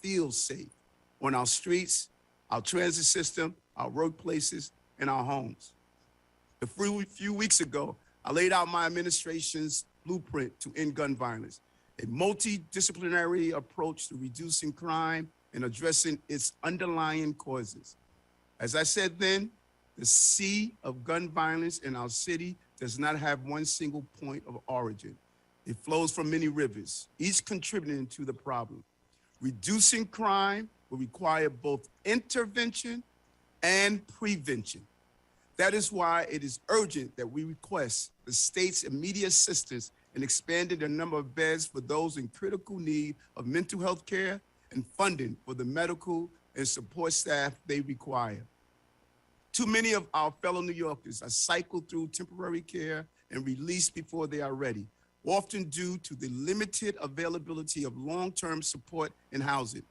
feel safe on our streets, our transit system, our workplaces, and our homes. A few weeks ago, I laid out my administration's blueprint to end gun violence, a multidisciplinary approach to reducing crime and addressing its underlying causes. As I said then, the sea of gun violence in our city does not have one single point of origin. It flows from many rivers, each contributing to the problem. Reducing crime will require both intervention and prevention. That is why it is urgent that we request the state's immediate assistance in expanding the number of beds for those in critical need of mental health care and funding for the medical and support staff they require. Too many of our fellow New Yorkers are cycled through temporary care and released before they are ready, often due to the limited availability of long-term support and housing.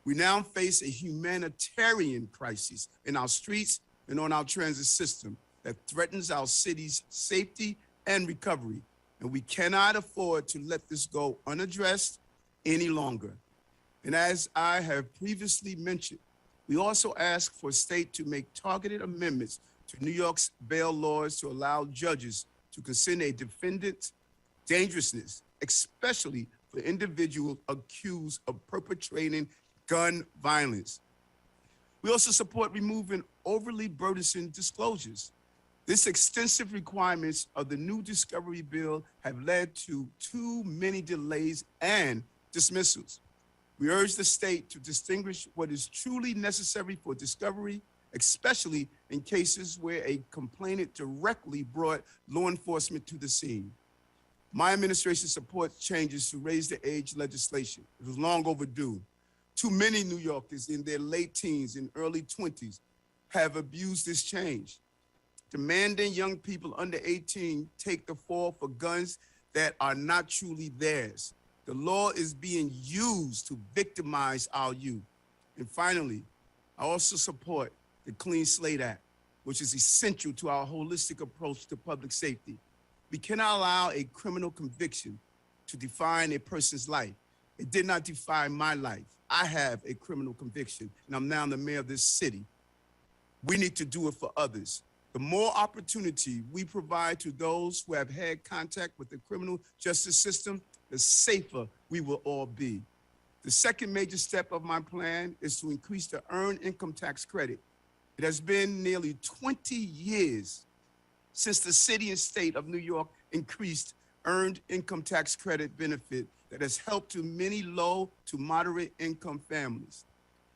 We now face a humanitarian crisis in our streets and on our transit system that threatens our city's safety and recovery, and we cannot afford to let this go unaddressed any longer. And as I have previously mentioned, we also ask for state to make targeted amendments to New York's bail laws to allow judges to consider a defendant's dangerousness, especially for individuals accused of perpetrating gun violence. We also support removing overly burdensome disclosures. This extensive requirements of the new discovery bill have led to too many delays and dismissals. We urge the state to distinguish what is truly necessary for discovery, especially in cases where a complainant directly brought law enforcement to the scene. My administration supports changes to raise the age legislation. It was long overdue. Too many New Yorkers in their late teens and early 20s have abused this change. Demanding young people under 18 take the fall for guns that are not truly theirs. The law is being used to victimize our youth. And finally, I also support the Clean Slate Act, which is essential to our holistic approach to public safety. We cannot allow a criminal conviction to define a person's life. It did not define my life. I have a criminal conviction, and I'm now the mayor of this city. We need to do it for others. The more opportunity we provide to those who have had contact with the criminal justice system, the safer we will all be. The second major step of my plan is to increase the earned income tax credit. It has been nearly 20 years since the city and state of New York increased earned income tax credit benefit that has helped to many low to moderate income families.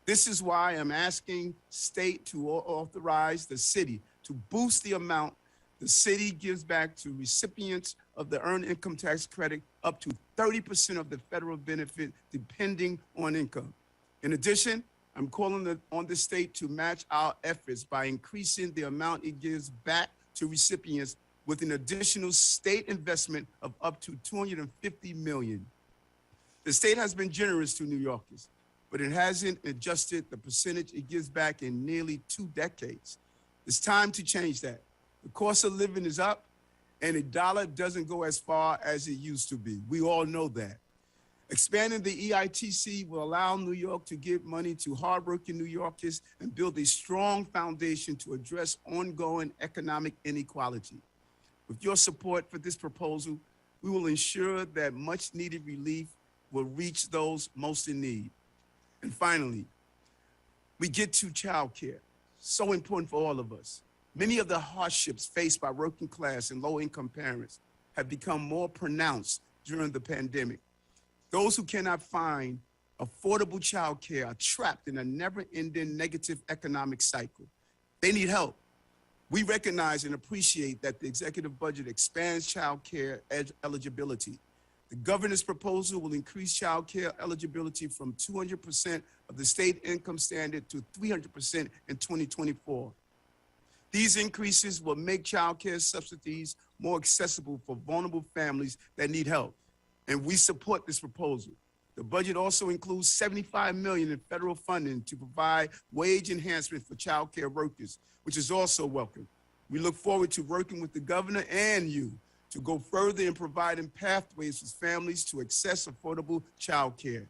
This is why I'm asking state to authorize the city to boost the amount the city gives back to recipients of the earned income tax credit up to 30% of the federal benefit, depending on income. In addition, I'm calling on the state to match our efforts by increasing the amount it gives back to recipients with an additional state investment of up to $250 million. The state has been generous to New Yorkers, but it hasn't adjusted the percentage it gives back in nearly 2 decades. It's time to change that. The cost of living is up, and a dollar doesn't go as far as it used to be. We all know that. Expanding the EITC will allow New York to give money to hardworking New Yorkers and build a strong foundation to address ongoing economic inequality. With your support for this proposal, we will ensure that much needed relief will reach those most in need. And finally, we get to childcare, so important for all of us. Many of the hardships faced by working class and low-income parents have become more pronounced during the pandemic. Those who cannot find affordable childcare are trapped in a never-ending negative economic cycle. They need help. We recognize and appreciate that the executive budget expands childcare eligibility. The governor's proposal will increase childcare eligibility from 200% of the state income standard to 300% in 2024. These increases will make childcare subsidies more accessible for vulnerable families that need help, and we support this proposal. The budget also includes $75 million in federal funding to provide wage enhancement for childcare workers, which is also welcome. We look forward to working with the governor and you to go further in providing pathways for families to access affordable childcare.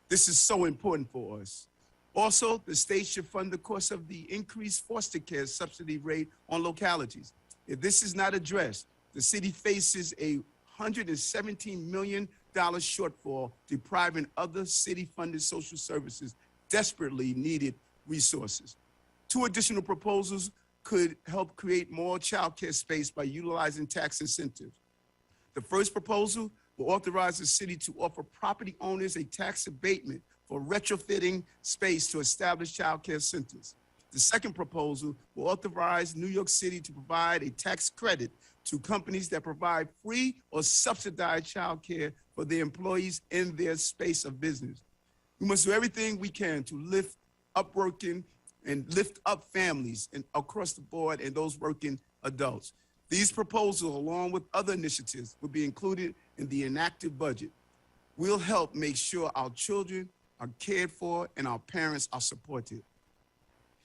This is so important for us. Also, the state should fund the cost of the increased foster care subsidy rate on localities. If this is not addressed, the city faces a $117 million shortfall, depriving other city-funded social services desperately needed resources. 2 additional proposals could help create more child care space by utilizing tax incentives. The first proposal will authorize the city to offer property owners a tax abatement for retrofitting space to establish child care centers. The second proposal will authorize New York City to provide a tax credit to companies that provide free or subsidized child care for their employees in their space of business. We must do everything we can to lift up working and lift up families and across the board and those working adults. These proposals, along with other initiatives, will be included in the enacted budget. We'll help make sure our children are cared for and our parents are supported.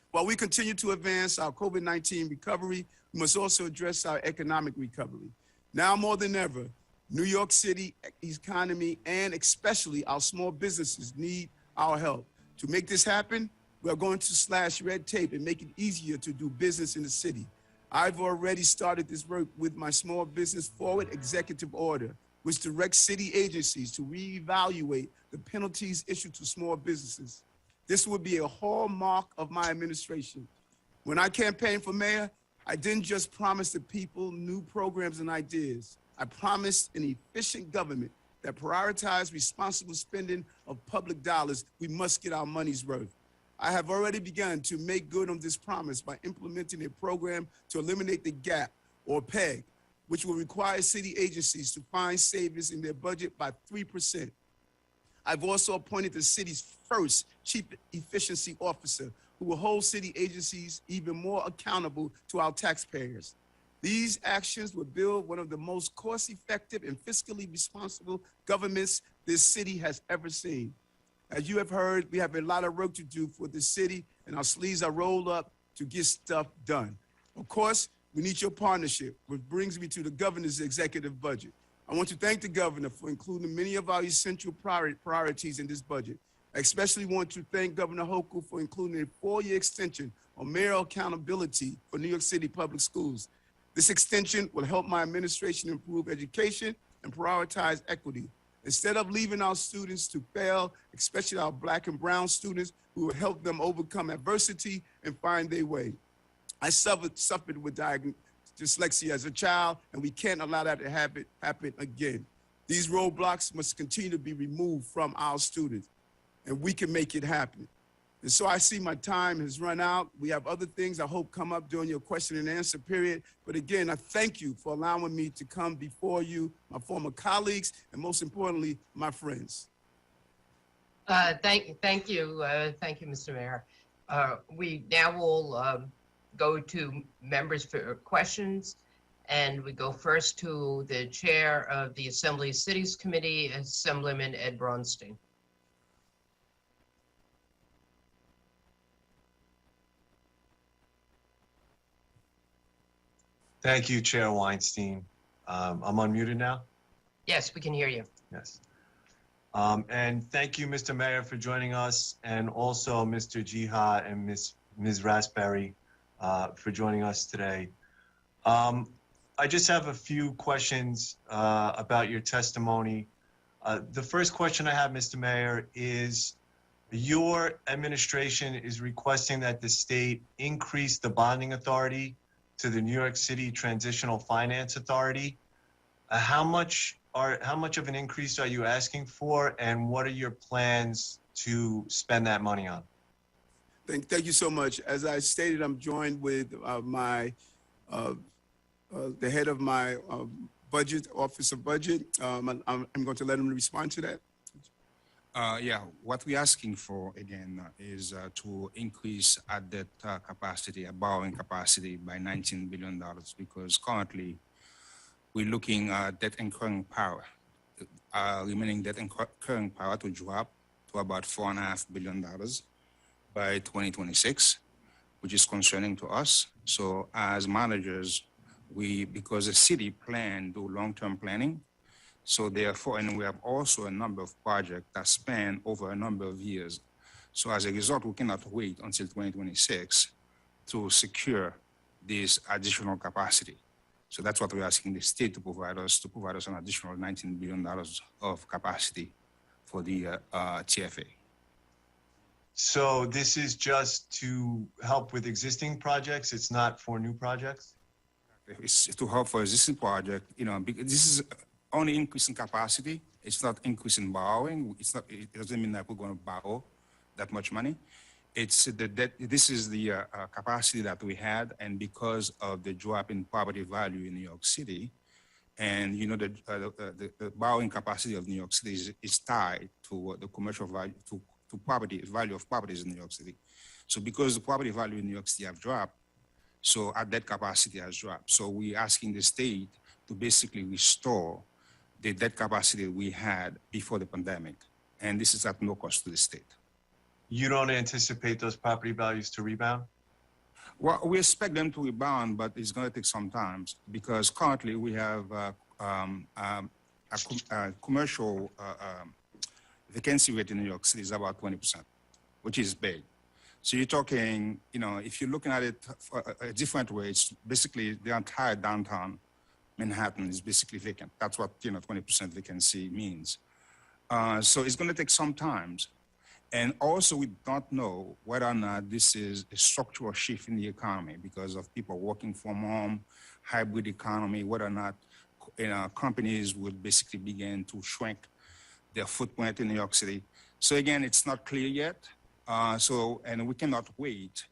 While we continue to advance our COVID-19 recovery, we must also address our economic recovery. Now more than ever, New York City economy and especially our small businesses need our help. To make this happen, we are going to slash red tape and make it easier to do business in the city. I've already started this work with my Small Business Forward Executive Order, which directs city agencies to reevaluate the penalties issued to small businesses. This will be a hallmark of my administration. When I campaigned for mayor, I didn't just promise the people new programs and ideas. I promised an efficient government that prioritized responsible spending of public dollars. We must get our money's worth. I have already begun to make good on this promise by implementing a program to eliminate the gap, or PEG, which will require city agencies to find savings in their budget by 3%. I've also appointed the city's first chief efficiency officer who will hold city agencies even more accountable to our taxpayers. These actions will build one of the most cost-effective and fiscally responsible governments this city has ever seen. As you have heard, we have a lot of work to do for the city, and our sleeves are rolled up to get stuff done. Of course, we need your partnership, which brings me to the governor's executive budget. I want to thank the governor for including many of our essential priorities in this budget. I especially want to thank Governor Hochul for including a 4-year extension on mayoral accountability for New York City public schools. This extension will help my administration improve education and prioritize equity. Instead of leaving our students to fail, especially our Black and brown students, we will help them overcome adversity and find their way. I suffered with dyslexia as a child, and we can't allow that to happen again. These roadblocks must continue to be removed from our students, and we can make it happen. And so I see my time has run out. We have other things I hope come up during your question and answer period. But again, I thank you for allowing me to come before you, my former colleagues, and most importantly, my friends. Thank you, Mr. Mayor. We now will go to members for questions, and we go first to the chair of the Assembly Cities Committee, Assemblyman Ed Braunstein. Thank you, Chair Weinstein. I'm unmuted now? Yes, we can hear you. Yes. And thank you, Mr. Mayor, for joining us, and also Mr. Jihad and Ms. Raspberry for joining us today. I just have a few questions about your testimony. The first question I have, Mr. Mayor, is your administration is requesting that the state increase the bonding authority to the New York City Transitional Finance Authority. How much of an increase are you asking for, and what are your plans to spend that money on? Thank you so much. As I stated, I'm joined with the head of my budget, Office of Budget. I'm going to let him respond to that. Yeah, what we're asking for, again, is to increase our debt capacity, our borrowing capacity by $19 billion, because currently we're looking at debt incurring power, remaining debt incurring power to drop to about $4.5 billion by 2026, which is concerning to us. So as managers, because the city do long-term planning, So therefore, and we have also a number of projects that span over a number of years. So as a result, we cannot wait until 2026 to secure this additional capacity. So that's what we're asking the state to provide us an additional $19 billion of capacity for the TFA. So this is just to help with existing projects. It's not for new projects? It's to help for existing project, because this is only increasing capacity. It's not increasing borrowing. It doesn't mean that we're going to borrow that much money. It's the debt. This is the capacity that we had, and because of the drop in property value in New York City, and the borrowing capacity of New York City is tied to the commercial value, to value of properties in New York City. So because the property value in New York City have dropped, so our debt capacity has dropped. So we're asking the state to basically restore the debt capacity we had before the pandemic, and this is at no cost to the state. You don't anticipate those property values to rebound? Well, we expect them to rebound, but it's going to take some time because currently we have a commercial vacancy rate in New York City is about 20%, which is big. So you're talking, if you're looking at it a different way, it's basically the entire downtown Manhattan is basically vacant. That's what 20% vacancy means. So it's going to take some time. And also, we don't know whether or not this is a structural shift in the economy because of people working from home, hybrid economy, whether or not companies would basically begin to shrink their footprint in New York City. So again, it's not clear yet. And we cannot wait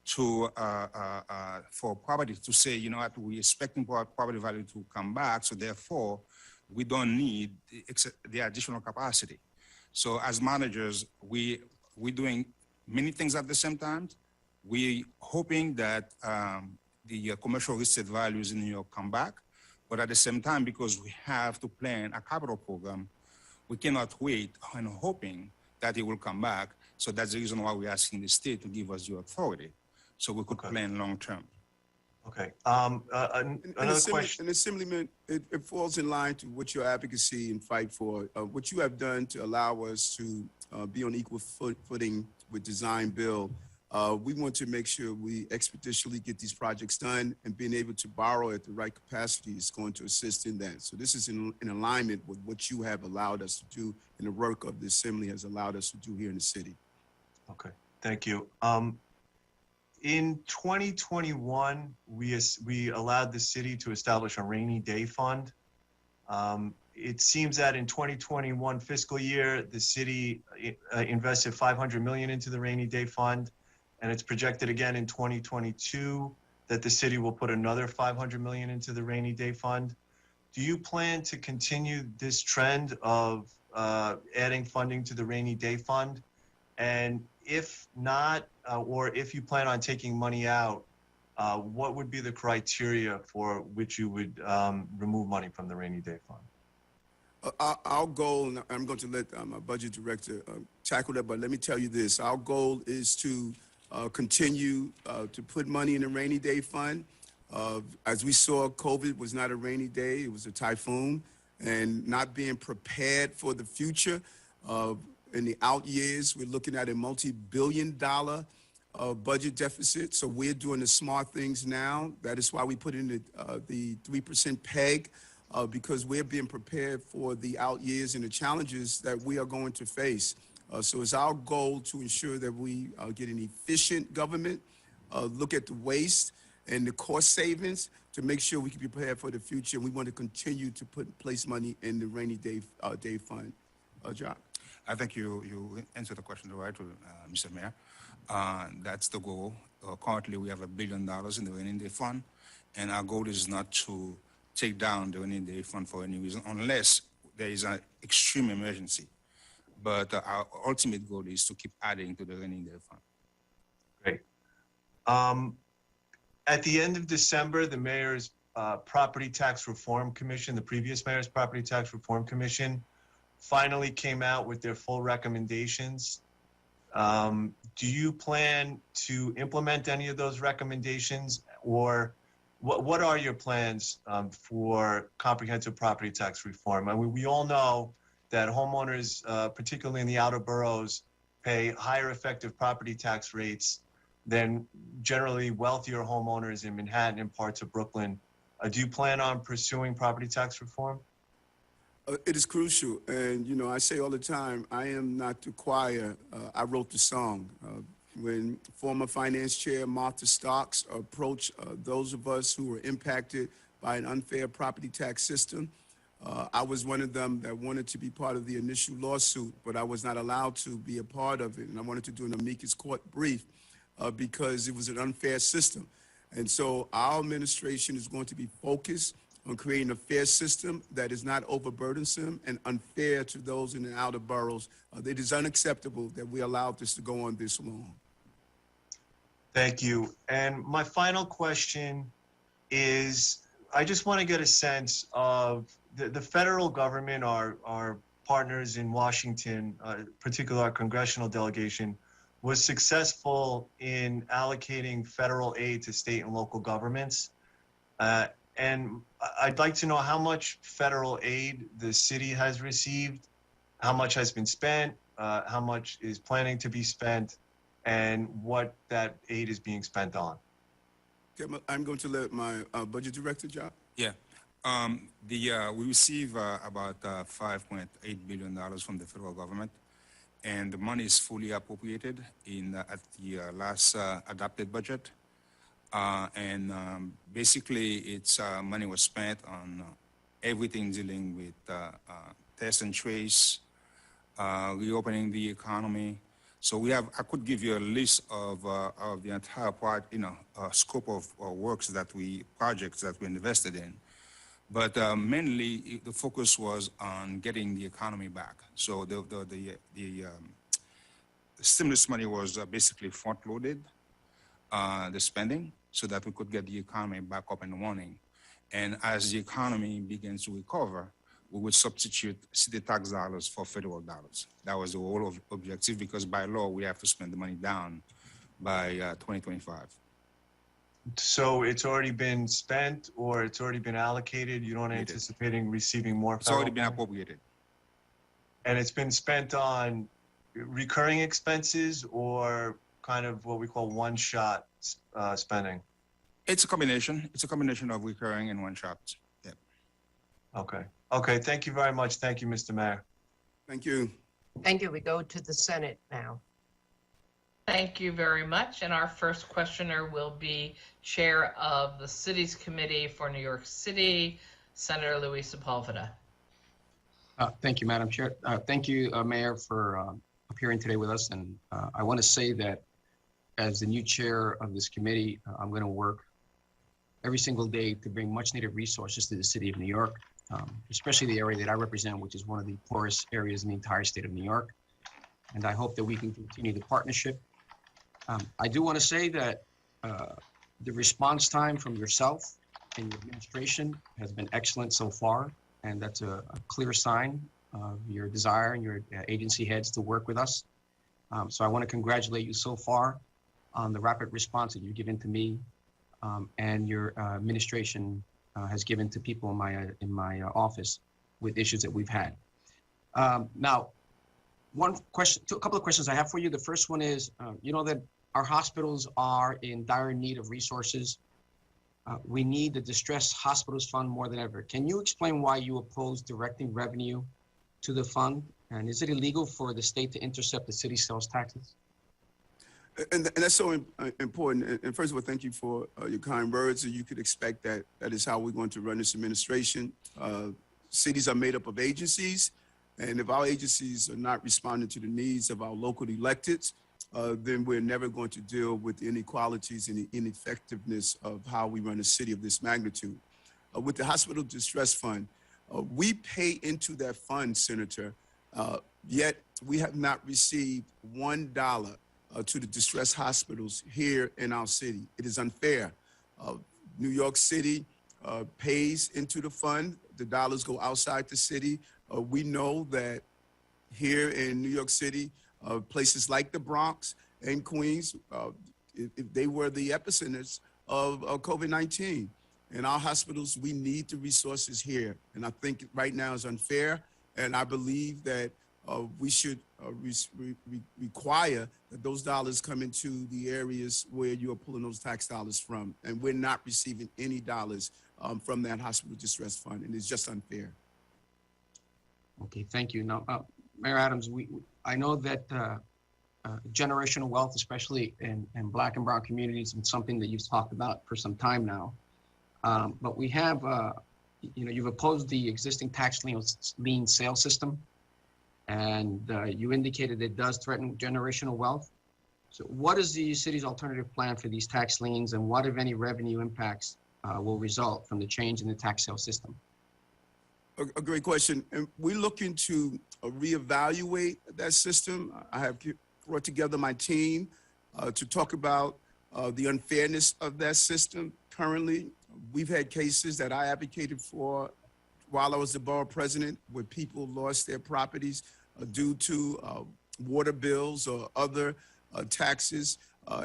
for property to say, we're expecting property value to come back, so therefore, we don't need the additional capacity. So as managers, we're doing many things at the same time. We're hoping that the commercial real estate values in New York come back, but at the same time, because we have to plan a capital program, we cannot wait and hoping that it will come back. So that's the reason why we're asking the state to give us the authority so we could plan long term. Okay. Another question. And Assemblyman, it falls in line to what your advocacy and fight for, what you have done to allow us to be on equal footing with design build. We want to make sure we expeditiously get these projects done, and being able to borrow at the right capacity is going to assist in that. So this is in alignment with what you have allowed us to do and the work of the Assembly has allowed us to do here in the city. Okay, thank you. In 2021, we allowed the city to establish a rainy day fund. It seems that in 2021 fiscal year, the city invested $500 million into the rainy day fund, and it's projected again in 2022 that the city will put another $500 million into the rainy day fund. Do you plan to continue this trend of adding funding to the rainy day fund? And if not, or if you plan on taking money out, what would be the criteria for which you would remove money from the rainy day fund? Our goal, and I'm going to let my budget director tackle that, but let me tell you this. Our goal is to continue to put money in the rainy day fund. As we saw, COVID was not a rainy day, it was a typhoon, and not being prepared for the future. In the out years, we're looking at a multi-billion-dollar budget deficit. So we're doing the smart things now. That is why we put in the 3% peg, because we're being prepared for the out years and the challenges that we are going to face. So it's our goal to ensure that we get an efficient government, look at the waste and the cost savings to make sure we can be prepared for the future. We want to continue to place money in the rainy day fund. John. I think you answered the question right, Mr. Mayor. That's the goal. Currently, we have $1 billion in the rainy day fund, and our goal is not to take down the rainy day fund for any reason, unless there is an extreme emergency. But our ultimate goal is to keep adding to the rainy day fund. Great. At the end of December, the mayor's Property Tax Reform Commission, the previous mayor's Property Tax Reform Commission, finally came out with their full recommendations. Do you plan to implement any of those recommendations, or what are your plans for comprehensive property tax reform? I mean, we all know that homeowners, particularly in the outer boroughs, pay higher effective property tax rates than generally wealthier homeowners in Manhattan and parts of Brooklyn. Do you plan on pursuing property tax reform? It is crucial. And, you know, I say all the time, I am not the choir. I wrote the song. When former finance chair Martha Starks approached those of us who were impacted by an unfair property tax system, I was one of them that wanted to be part of the initial lawsuit, but I was not allowed to be a part of it. And I wanted to do an amicus court brief because it was an unfair system. And so our administration is going to be focused on creating a fair system that is not overburdensome and unfair to those in the outer boroughs. It is unacceptable that we allowed this to go on this long. Thank you. And my final question is, I just want to get a sense of the federal government, our partners in Washington, particularly our congressional delegation, was successful in allocating federal aid to state and local governments. And I'd like to know how much federal aid the city has received, how much has been spent, how much is planning to be spent, and what that aid is being spent on. Okay, I'm going to let my budget director, John. Yeah. We receive about $5.8 billion from the federal government, and the money is fully appropriated at the last adopted budget. Basically, its money was spent on everything dealing with test and trace, reopening the economy. So I could give you a list of the entire scope of projects that we invested in. But mainly, the focus was on getting the economy back. So the stimulus money was basically front-loaded, the spending, so that we could get the economy back up and running. And as the economy begins to recover, we would substitute city tax dollars for federal dollars. That was the whole objective, because by law, we have to spend the money down by 2025. So it's already been spent, or it's already been allocated? You don't anticipating receiving more? It's already been appropriated. And it's been spent on recurring expenses, or kind of what we call one-shot spending? It's a combination. It's a combination of recurring and one-shot. Yeah. Okay. Okay. Thank you very much. Thank you, Mr. Mayor. Thank you. Thank you. We go to the Senate now. Thank you very much. And our first questioner will be Chair of the Cities Committee for New York City, Senator Luis Sepulveda. Thank you, Madam Chair. Thank you, Mayor, for appearing today with us. And I want to say that as the new chair of this committee, I'm going to work every single day to bring much needed resources to the city of New York, especially the area that I represent, which is one of the poorest areas in the entire state of New York. And I hope that we can continue the partnership. I do want to say that the response time from yourself and your administration has been excellent so far. And that's a clear sign of your desire and your agency heads to work with us. So I want to congratulate you so far on the rapid response that you've given to me and your administration has given to people in my office with issues that we've had. Now, a couple of questions I have for you. The first one is, you know that our hospitals are in dire need of resources. We need the Distressed Hospitals Fund more than ever. Can you explain why you oppose directing revenue to the fund? And is it illegal for the state to intercept the city sales taxes? And that's so important. And first of all, thank you for your kind words. And you could expect that is how we're going to run this administration. Cities are made up of agencies. And if our agencies are not responding to the needs of our local electeds, then we're never going to deal with the inequalities and the ineffectiveness of how we run a city of this magnitude. With the Hospital Distress Fund, we pay into that fund, Senator, yet we have not received $1 to the distressed hospitals here in our city. It is unfair. New York City pays into the fund. The dollars go outside the city. We know that here in New York City, places like the Bronx and Queens, if they were the epicenters of COVID-19. in our hospitals, we need the resources here. And I think right now is unfair. And I believe that we should require that those dollars come into the areas where you are pulling those tax dollars from. And we're not receiving any dollars from that hospital distress fund. And it's just unfair. Okay, thank you. Now, Mayor Adams, I know that generational wealth, especially in Black and brown communities, is something that you've talked about for some time now. But we have, you've opposed the existing tax lien sale system, and you indicated it does threaten generational wealth. So what is the city's alternative plan for these tax liens, and what, if any, revenue impacts will result from the change in the tax sale system? A great question. And we're looking to reevaluate that system. I have brought together my team to talk about the unfairness of that system. Currently, we've had cases that I advocated for while I was the borough president, where people lost their properties due to water bills or other taxes.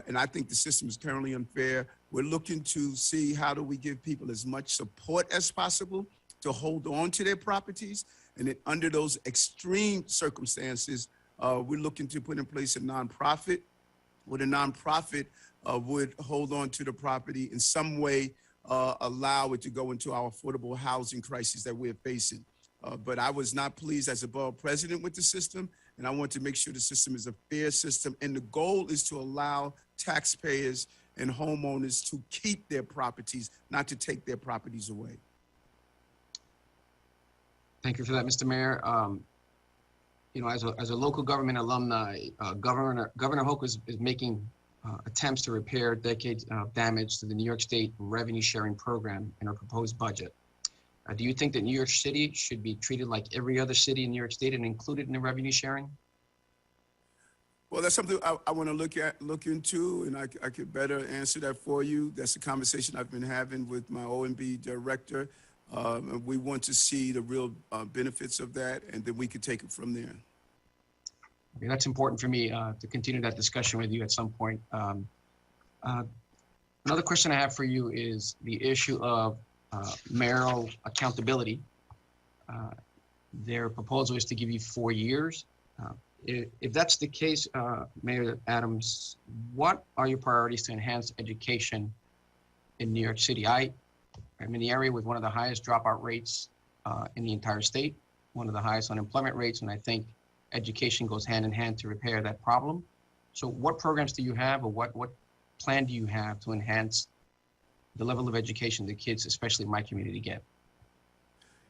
And I think the system is currently unfair. We're looking to see how do we give people as much support as possible to hold on to their properties. And then under those extreme circumstances, we're looking to put in place a nonprofit, where the nonprofit would hold on to the property in some way, allow it to go into our affordable housing crisis that we're facing. But I was not pleased as a borough president with the system, and I want to make sure the system is a fair system. And the goal is to allow taxpayers and homeowners to keep their properties, not to take their properties away. Thank you for that, Mr. Mayor. As a local government alumni, Governor Hoke is making attempts to repair decades of damage to the New York State revenue sharing program in our proposed budget. Do you think that New York City should be treated like every other city in New York State and included in the revenue sharing? Well, that's something I want to look into, and I could better answer that for you. That's a conversation I've been having with my OMB director. And we want to see the real benefits of that, and then we could take it from there. Okay, that's important for me to continue that discussion with you at some point. Another question I have for you is the issue of mayoral accountability. Their proposal is to give you 4 years. If that's the case, Mayor Adams, what are your priorities to enhance education in New York City? I'm in the area with one of the highest dropout rates in the entire state, one of the highest unemployment rates, and I think education goes hand in hand to repair that problem. So what programs do you have, or what plan do you have to enhance the level of education the kids, especially in my community, get?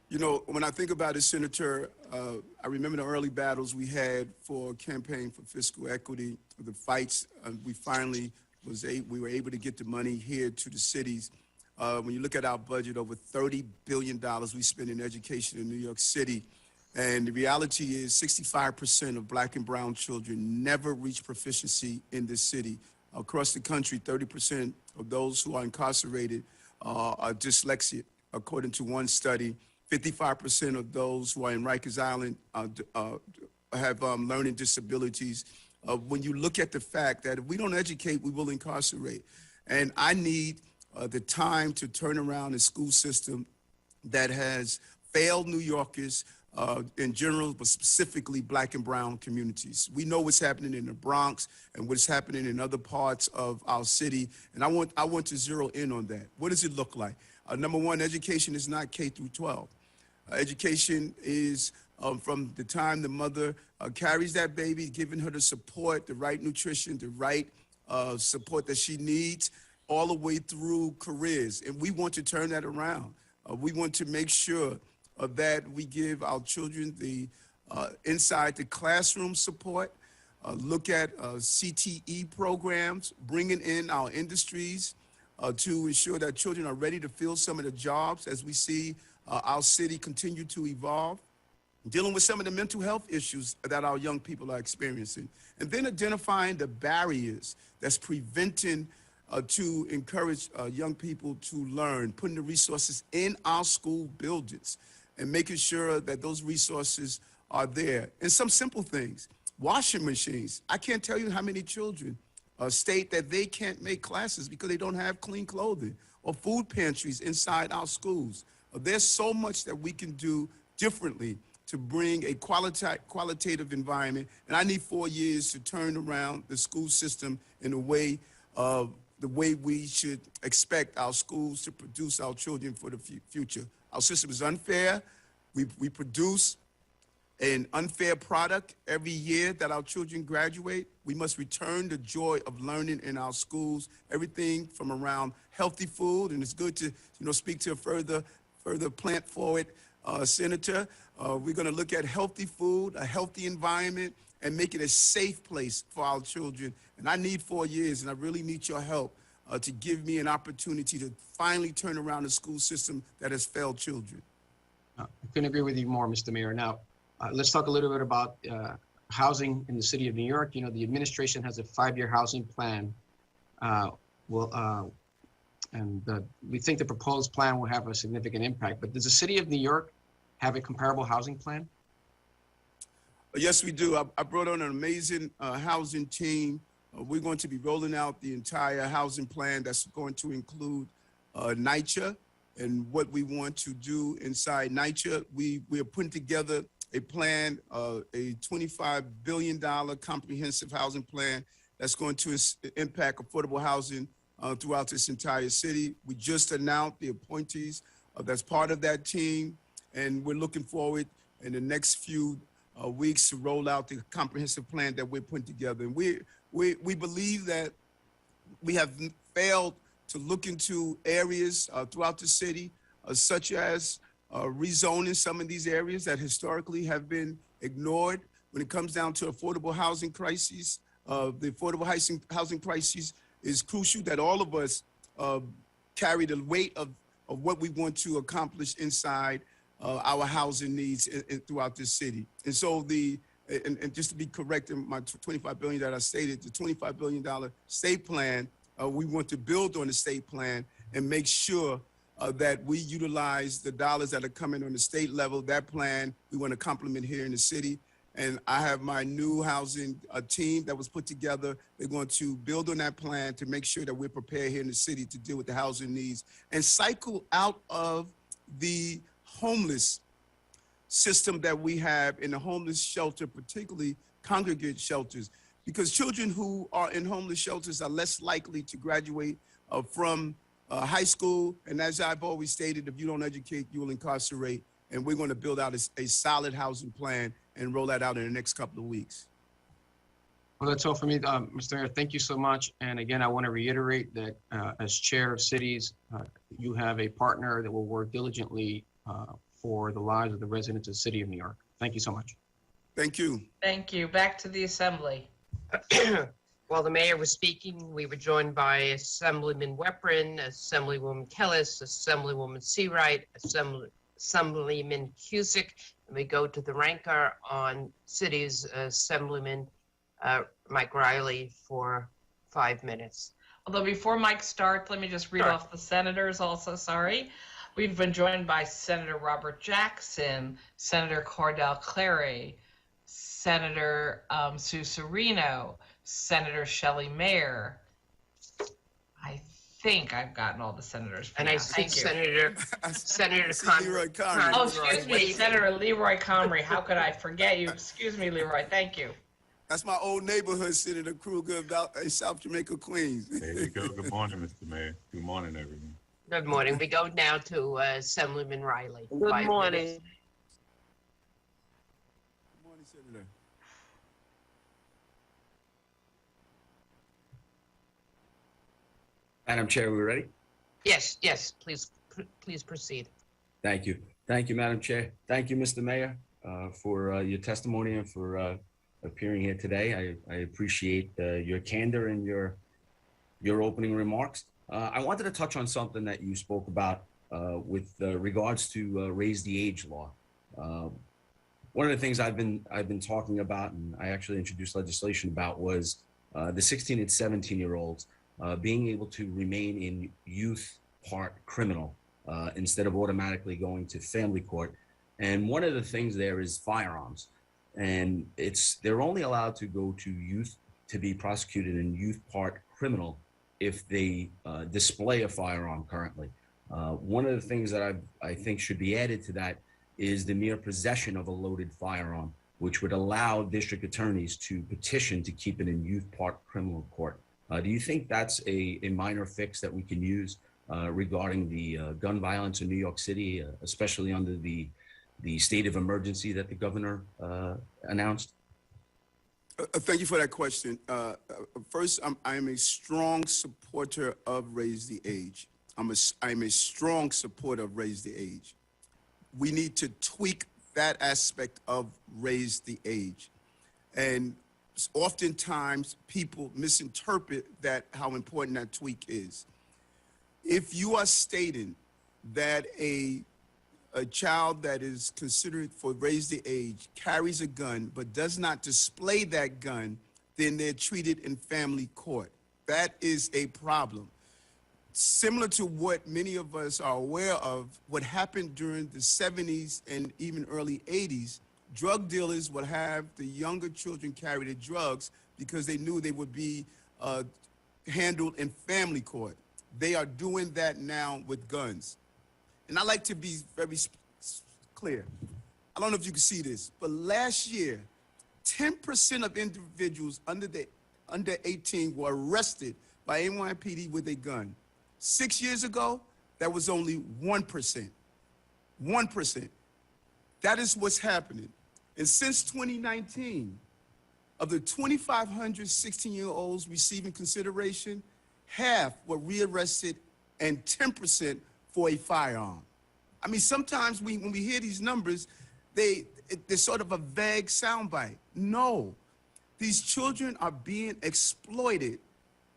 You know, when I think about it, Senator, I remember the early battles we had for campaign for fiscal equity, the fights. We finally we were able to get the money here to the cities. When you look at our budget, over $30 billion we spend in education in New York City. And the reality is 65% of Black and brown children never reach proficiency in this city. Across the country, 30% of those who are incarcerated are dyslexic, according to one study. 55% of those who are in Rikers Island have learning disabilities. When you look at the fact that if we don't educate, we will incarcerate. And I need the time to turn around a school system that has failed New Yorkers in general, but specifically Black and brown communities. We know what's happening in the Bronx and what's happening in other parts of our city, and I want to zero in on that. What does it look like? Number one, education is not K through 12. Education is from the time the mother carries that baby, giving her the support, the right nutrition, the right support that she needs, all the way through careers. And we want to turn that around. We want to make sure that we give our children the inside the classroom support, look at CTE programs, bringing in our industries to ensure that children are ready to fill some of the jobs as we see our city continue to evolve, dealing with some of the mental health issues that our young people are experiencing, and then identifying the barriers that's preventing to encourage young people to learn, putting the resources in our school buildings and making sure that those resources are there. And some simple things, washing machines. I can't tell you how many children state that they can't make classes because they don't have clean clothing, or food pantries inside our schools. There's so much that we can do differently to bring a qualitative environment. And I need 4 years to turn around the school system in a way the way we should expect our schools to produce our children for the future. Our system is unfair. We produce an unfair product every year that our children graduate. We must return the joy of learning in our schools, everything from around healthy food, and it's good to speak to a further plant forward senator. We're going to look at healthy food, a healthy environment, and make it a safe place for our children. And I need 4 years, and I really need your help to give me an opportunity to finally turn around the school system that has failed children. I couldn't agree with you more, Mr. Mayor. Now, let's talk a little bit about housing in the city of New York. You know, the administration has a 5-year housing plan. We think the proposed plan will have a significant impact. But does the city of New York have a comparable housing plan? Yes, we do. I brought on an amazing housing team. We're going to be rolling out the entire housing plan that's going to include NYCHA and what we want to do inside NYCHA. We are putting together a plan, a $25 billion comprehensive housing plan that's going to impact affordable housing throughout this entire city. We just announced the appointees that's part of that team, and we're looking forward in the next few weeks to roll out the comprehensive plan that we're putting together. And we believe that we have failed to look into areas throughout the city, such as rezoning some of these areas that historically have been ignored when it comes down to affordable housing crises. The affordable housing crisis is crucial that all of us carry the weight of what we want to accomplish inside our housing needs throughout this city. And so and just to be correct in my $25 billion that I stated, the $25 billion state plan, we want to build on the state plan and make sure that we utilize the dollars that are coming on the state level. That plan we want to complement here in the city. And I have my new housing team that was put together. They're going to build on that plan to make sure that we're prepared here in the city to deal with the housing needs and cycle out of the homeless system that we have in the homeless shelter, particularly congregate shelters, because children who are in homeless shelters are less likely to graduate from high school. And as I've always stated, if you don't educate, you will incarcerate. And we're going to build out a solid housing plan and roll that out in the next couple of weeks. Well, that's all for me, Mr. Mayor. Thank you so much. And again, I want to reiterate that as chair of cities, you have a partner that will work diligently for the lives of the residents of the city of New York. Thank you so much. Thank you. Thank you. Back to the assembly. While the mayor was speaking, we were joined by Assemblyman Weprin, Assemblywoman Kellis, Assemblywoman Seawright, Assemblyman Cusick, and we go to the ranker on cities, Assemblyman Mike Riley for 5 minutes. Although before Mike starts, let me just read off the senators also, sorry. We've been joined by Senator Robert Jackson, Senator Cordell Clary, Senator Sue Serino, Senator Shelley Mayer. I think I've gotten all the senators. And I see Senator Leroy Conry. Oh, excuse me, Senator Leroy Comrie. How could I forget you? Excuse me, Leroy. Thank you. That's my old neighborhood, Senator Kruger in South Jamaica, Queens. There you go. Good morning, Mr. Mayor. Good morning, everyone. Good morning. We go now to Assemblyman Riley. Good 5 morning. minutes. Good morning, Senator. Madam Chair, we ready? Yes, please proceed. Thank you. Thank you, Madam Chair. Thank you, Mr. Mayor, for your testimony and for appearing here today. I appreciate your candor and your opening remarks. I wanted to touch on something that you spoke about with regards to raise the age law. One of the things I've been talking about, and I actually introduced legislation about, was the 16 and 17-year-olds being able to remain in youth part criminal instead of automatically going to family court. And one of the things there is firearms, and they're only allowed to go to youth to be prosecuted in youth part criminal if they display a firearm currently. One of the things that I think should be added to that is the mere possession of a loaded firearm, which would allow district attorneys to petition to keep it in youth park criminal court. Do you think that's a minor fix that we can use regarding the gun violence in New York City, especially under the state of emergency that the governor announced? Thank you for that question. First, I am a strong supporter of raise the age. I'm a strong supporter of raise the age. We need to tweak that aspect of raise the age. And oftentimes people misinterpret that, how important that tweak is. If you are stating that a child that is considered for raise the age carries a gun but does not display that gun, then they're treated in family court. That is a problem. Similar to what many of us are aware of, what happened during the 70s and even early 80s, drug dealers would have the younger children carry the drugs because they knew they would be handled in family court. They are doing that now with guns. And I like to be very clear. I don't know if you can see this, but last year, 10% of individuals under 18 were arrested by NYPD with a gun. 6 years ago, that was only 1%. 1%. That is what's happening. And since 2019, of the 2,500 16-year-olds receiving consideration, half were rearrested and 10% for a firearm. I mean, sometimes when we hear these numbers, they're sort of a vague soundbite. No, these children are being exploited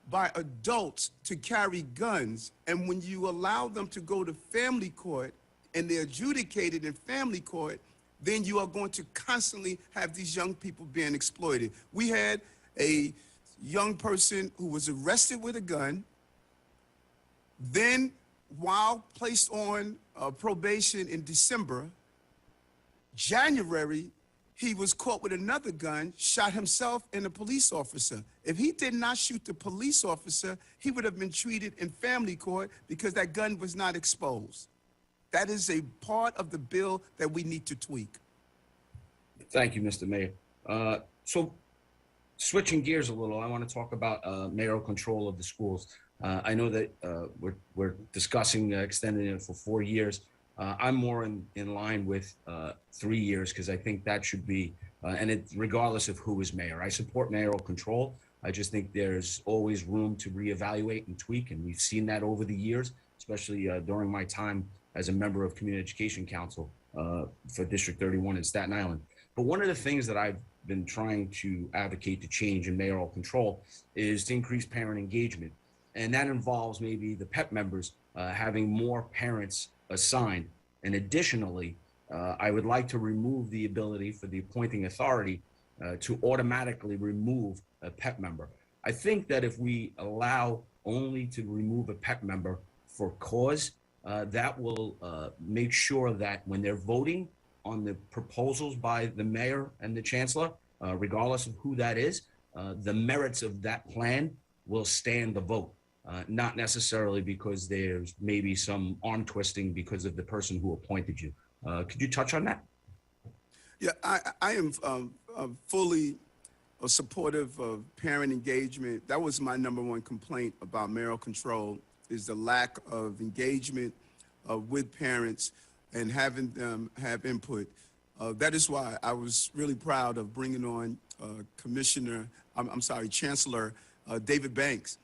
by adults to carry guns. And when you allow them to go to family court and they're adjudicated in family court, then you are going to constantly have these young people being exploited. We had a young person who was arrested with a gun, then while placed on probation in December, January, he was caught with another gun, shot himself and a police officer. If he did not shoot the police officer, he would have been treated in family court because that gun was not exposed. That is a part of the bill that we need to tweak. Thank you, Mr. Mayor. So switching gears a little, I want to talk about mayoral control of the schools. I know that we're discussing extending it for 4 years. I'm more in line with 3 years because I think that should be, and it regardless of who is mayor. I support mayoral control. I just think there's always room to reevaluate and tweak, and we've seen that over the years, especially during my time as a member of Community Education Council for District 31 in Staten Island. But one of the things that I've been trying to advocate to change in mayoral control is to increase parent engagement. And that involves maybe the PEP members having more parents assigned. And additionally, I would like to remove the ability for the appointing authority to automatically remove a PEP member. I think that if we allow only to remove a PEP member for cause, that will make sure that when they're voting on the proposals by the mayor and the chancellor, regardless of who that is, the merits of that plan will stand the vote. Not necessarily because there's maybe some arm twisting because of the person who appointed you. Could you touch on that? Yeah, I am fully supportive of parent engagement. That was my #1 complaint about mayoral control, is the lack of engagement with parents and having them have input. That is why I was really proud of bringing on Chancellor David Banks.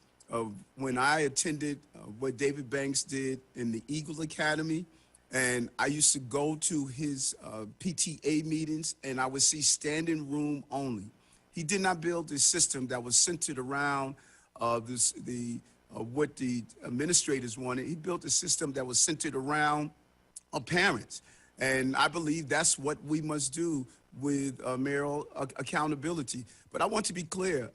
When I attended what David Banks did in the Eagle Academy, and I used to go to his PTA meetings, and I would see standing room only. He did not build a system that was centered around what the administrators wanted. He built a system that was centered around parents. And I believe that's what we must do with mayoral accountability. But I want to be clear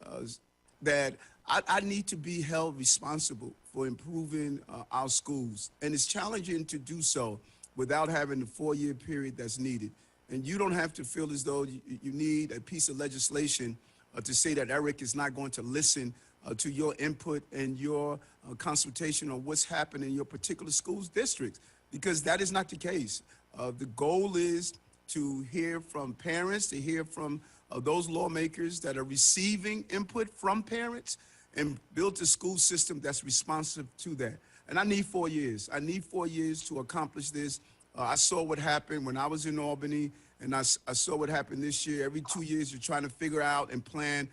that I need to be held responsible for improving our schools. And it's challenging to do so without having the 4-year period that's needed. And you don't have to feel as though you need a piece of legislation to say that Eric is not going to listen to your input and your consultation on what's happening in your particular school's districts, because that is not the case. The goal is to hear from parents, to hear from those lawmakers that are receiving input from parents, and build a school system that's responsive to that. And I need 4 years. I need 4 years to accomplish this. I saw what happened when I was in Albany, and I saw what happened this year. Every 2 years, you're trying to figure out and plan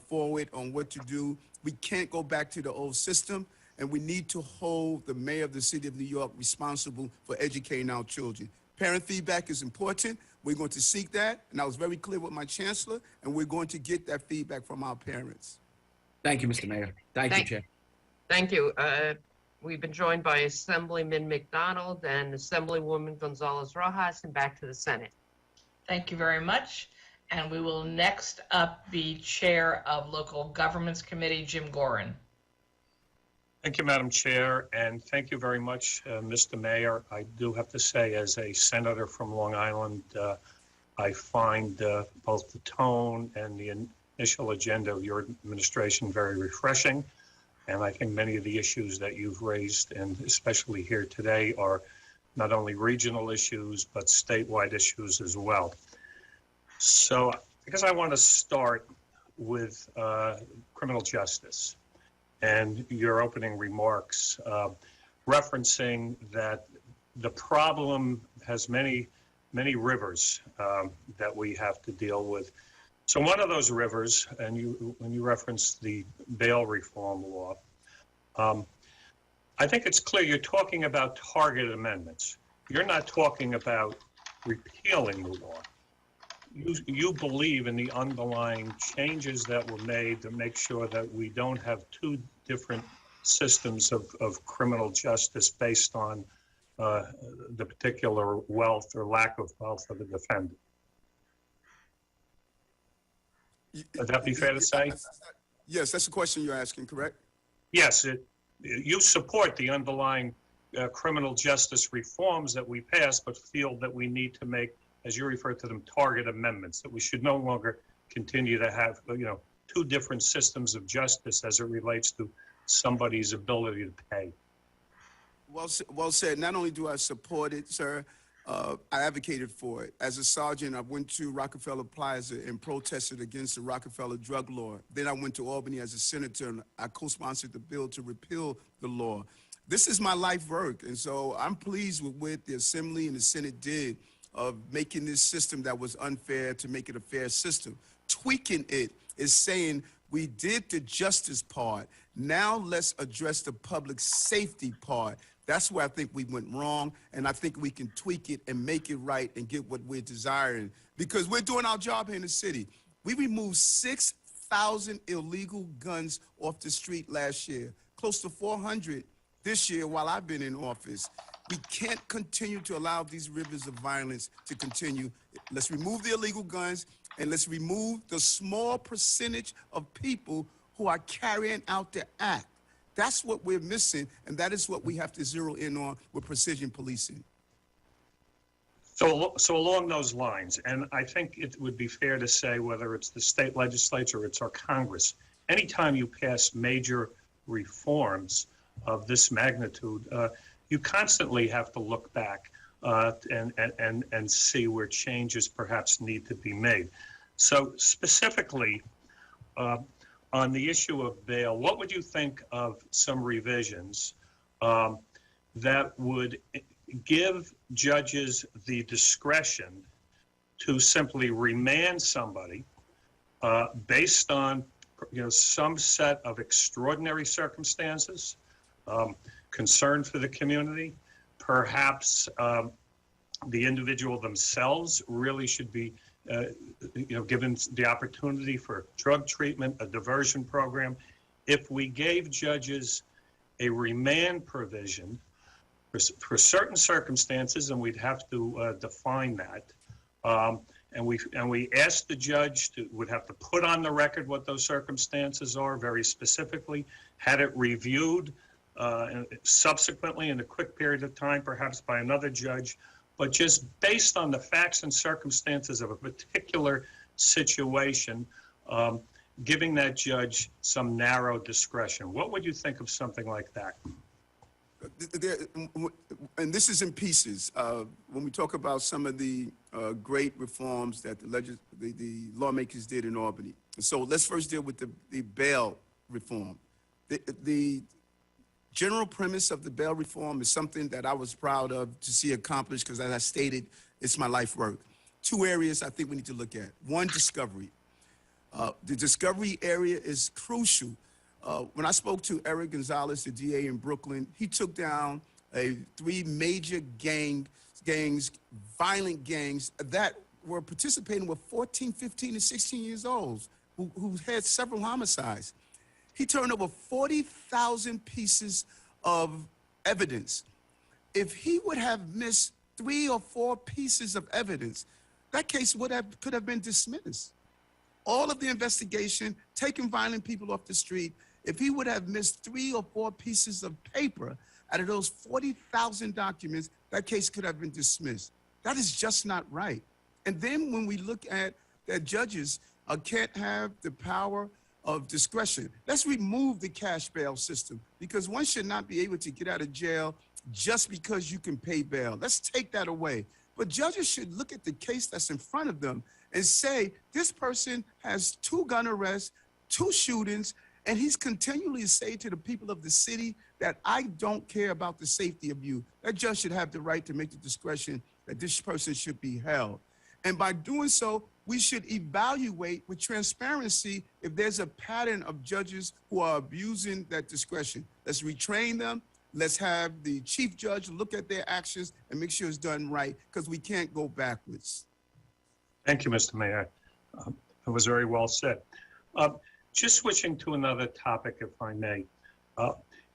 forward on what to do. We can't go back to the old system, and we need to hold the mayor of the city of New York responsible for educating our children. Parent feedback is important. We're going to seek that, and I was very clear with my chancellor, and we're going to get that feedback from our parents. Thank you, Mr. Mayor. Thank you, Chair. Thank you. We've been joined by Assemblyman McDonald and Assemblywoman Gonzalez Rojas, and back to the Senate. Thank you very much. And we will next up be Chair of Local Governments Committee, Jim Gorin. Thank you, Madam Chair, and thank you very much, Mr. Mayor. I do have to say, as a senator from Long Island, I find both the tone and the initial agenda of your administration very refreshing. And I think many of the issues that you've raised, and especially here today, are not only regional issues, but statewide issues as well. So I guess I want to start with criminal justice and your opening remarks, referencing that the problem has many rivers that we have to deal with. So one of those rivers, and when you referenced the bail reform law, I think it's clear you're talking about targeted amendments. You're not talking about repealing the law. You believe in the underlying changes that were made to make sure that we don't have two different systems of criminal justice based on the particular wealth or lack of wealth of the defendant. Would that be fair to say? Yes, that's the question you're asking, correct? Yes, you support the underlying criminal justice reforms that we passed, but feel that we need to make, as you refer to them, target amendments, that we should no longer continue to have, two different systems of justice as it relates to somebody's ability to pay. Well said. Not only do I support it, sir, I advocated for it. As a sergeant, I went to Rockefeller Plaza and protested against the Rockefeller drug law. Then I went to Albany as a senator, and I co-sponsored the bill to repeal the law. This is my life work, and so I'm pleased with what the Assembly and the Senate did of making this system that was unfair to make it a fair system. Tweaking it is saying we did the justice part. Now let's address the public safety part. That's where I think we went wrong, and I think we can tweak it and make it right and get what we're desiring, because we're doing our job here in the city. We removed 6,000 illegal guns off the street last year, close to 400 this year while I've been in office. We can't continue to allow these rivers of violence to continue. Let's remove the illegal guns, and let's remove the small percentage of people who are carrying out the act. That's what we're missing, and that is what we have to zero in on with precision policing. So along those lines, and I think it would be fair to say, whether it's the state legislature or it's our Congress, anytime you pass major reforms of this magnitude, you constantly have to look back and see where changes perhaps need to be made. So specifically, on the issue of bail, what would you think of some revisions that would give judges the discretion to simply remand somebody based on some set of extraordinary circumstances, concern for the community, perhaps the individual themselves really should be given the opportunity for drug treatment, a diversion program. If we gave judges a remand provision for certain circumstances, and we'd have to define that, and we asked the judge would have to put on the record what those circumstances are very specifically, had it reviewed subsequently in a quick period of time, perhaps by another judge, but just based on the facts and circumstances of a particular situation, giving that judge some narrow discretion. What would you think of something like that? And this is in pieces. When we talk about some of the great reforms that the lawmakers did in Albany. So let's first deal with the bail reform. The general premise of the bail reform is something that I was proud of to see accomplished because, as I stated, it's my life work. Two areas I think we need to look at. One, discovery. The discovery area is crucial. When I spoke to Eric Gonzalez, the DA in Brooklyn, he took down three major gangs, violent gangs that were participating with 14, 15, and 16 years old who had several homicides. He turned over 40,000 pieces of evidence. If he would have missed 3 or 4 pieces of evidence, that case could have been dismissed. All of the investigation, taking violent people off the street, if he would have missed 3 or 4 pieces of paper out of those 40,000 documents, that case could have been dismissed. That is just not right. And then when we look at that judges can't have the power of discretion, let's remove the cash bail system because one should not be able to get out of jail just because you can pay bail. Let's take that away. But judges should look at the case that's in front of them and say, this person has 2 gun arrests, 2 shootings, and he's continually saying to the people of the city that I don't care about the safety of you. That judge should have the right to make the discretion that this person should be held. And by doing so, we should evaluate with transparency if there's a pattern of judges who are abusing that discretion. Let's retrain them. Let's have the chief judge look at their actions and make sure it's done right because we can't go backwards. Thank you, Mr. Mayor. That was very well said. Just switching to another topic, if I may.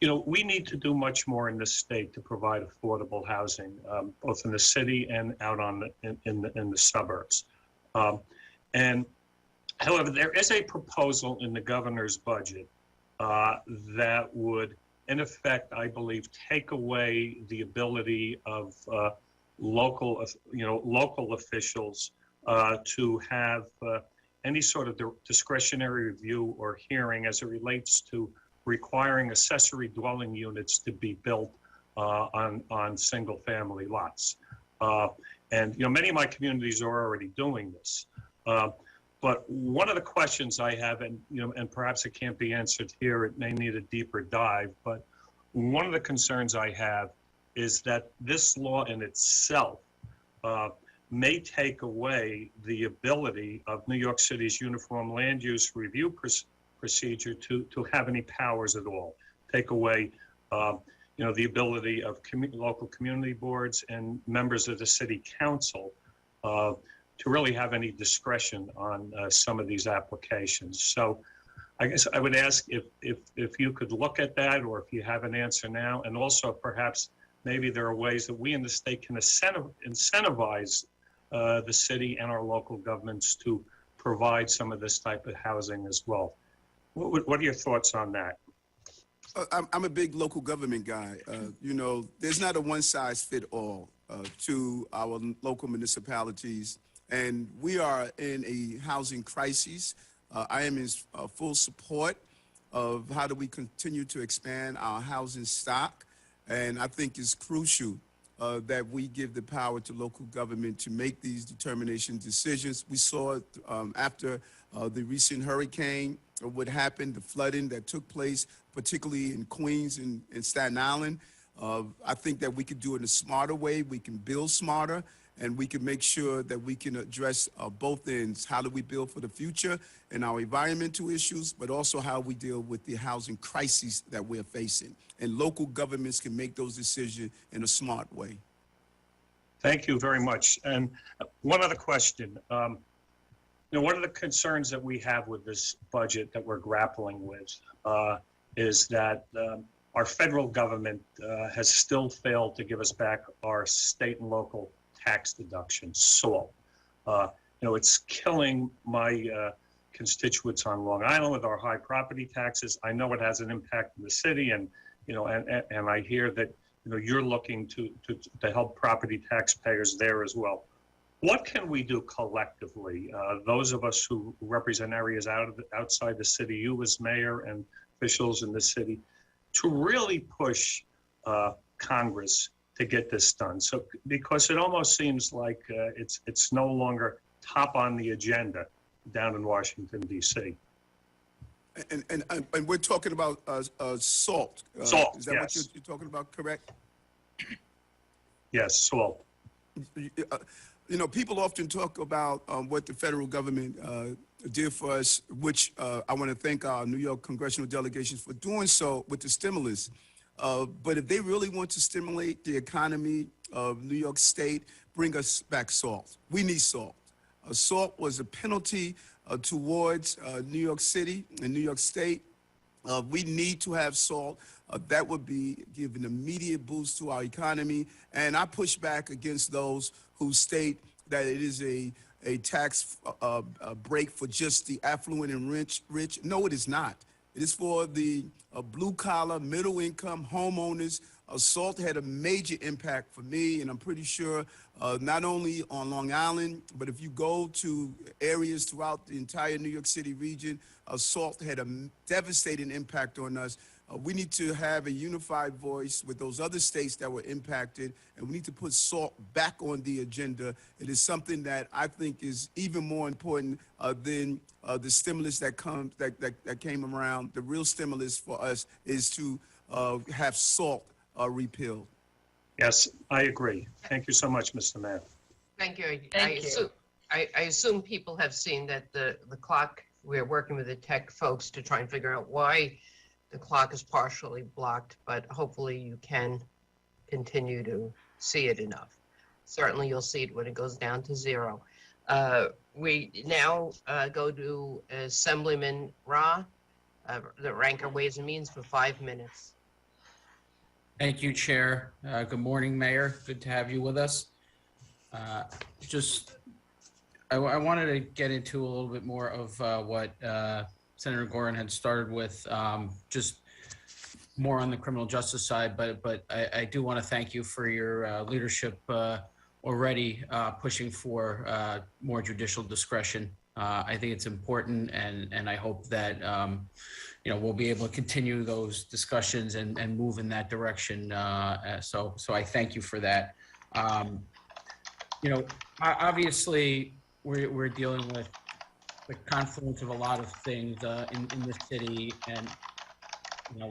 We need to do much more in this state to provide affordable housing, both in the city and out in the suburbs. And however, there is a proposal in the governor's budget that would, in effect, I believe, take away the ability of local officials to have any sort of discretionary review or hearing as it relates to requiring accessory dwelling units to be built on single-family lots. And many of my communities are already doing this. But one of the questions I have, and perhaps it can't be answered here, it may need a deeper dive, but one of the concerns I have is that this law in itself may take away the ability of New York City's Uniform Land Use Review procedure to have any powers at all. Take away, the ability of local community boards and members of the city council to really have any discretion on some of these applications. So I guess I would ask if you could look at that, or if you have an answer now, and also perhaps maybe there are ways that we in the state can incentivize the city and our local governments to provide some of this type of housing as well. What are your thoughts on that? I'm a big local government guy. There's not a one-size-fits-all to our local municipalities, and we are in a housing crisis. I am in full support of how do we continue to expand our housing stock, and I think it's crucial that we give the power to local government to make these determination decisions. We saw it after the recent hurricane, what happened, the flooding that took place, particularly in Queens and Staten Island. I think that we could do it in a smarter way. We can build smarter, and we can make sure that we can address both ends. How do we build for the future and our environmental issues, but also how we deal with the housing crises that we're facing. And local governments can make those decisions in a smart way. Thank you very much. And one other question. One of the concerns that we have with this budget that we're grappling with is that our federal government has still failed to give us back our state and local tax deductions. So, it's killing my constituents on Long Island with our high property taxes. I know it has an impact in the city, and I hear that you're looking to help property taxpayers there as well. What can we do collectively, those of us who represent areas outside the city, you as mayor and officials in the city, to really push Congress to get this done? So, because it almost seems like it's no longer top on the agenda down in Washington, D.C. And we're talking about salt. Salt, Is that what yes. you're talking about, correct? Yes, salt. You know, people often talk about what the federal government did for us, which I want to thank our New York congressional delegations for doing so with the stimulus. But if they really want to stimulate the economy of New York State, bring us back salt. We need salt. Salt was a penalty towards New York City and New York State. We need to have salt. That would be give an immediate boost to our economy. And I push back against those who state that it is a tax break for just the affluent and rich. No, it is not. It is for the blue-collar, middle-income homeowners. Salt had a major impact for me, and I'm pretty sure not only on Long Island, but if you go to areas throughout the entire New York City region, salt had a devastating impact on us. We need to have a unified voice with those other states that were impacted, and we need to put salt back on the agenda. It is something that I think is even more important than the stimulus that came around. The real stimulus for us is to have salt repealed. Yes, I agree. Thank you so much, Mr. Mayor. Thank you. Thank you. I assume people have seen that the clock, we're working with the tech folks to try and figure out why the clock is partially blocked, but hopefully you can continue to see it enough. Certainly you'll see it when it goes down to 0. We now go to Assemblyman Ra, the Ranker Ways and Means, for 5 minutes. Thank you, Chair. Good morning, Mayor. Good to have you with us. I wanted to get into a little bit more of what Senator Gorin had started with, just more on the criminal justice side, but I do want to thank you for your leadership already pushing for more judicial discretion. I think it's important, and I hope that we'll be able to continue those discussions and move in that direction. So I thank you for that. Obviously we're dealing with the confluence of a lot of things in this city, and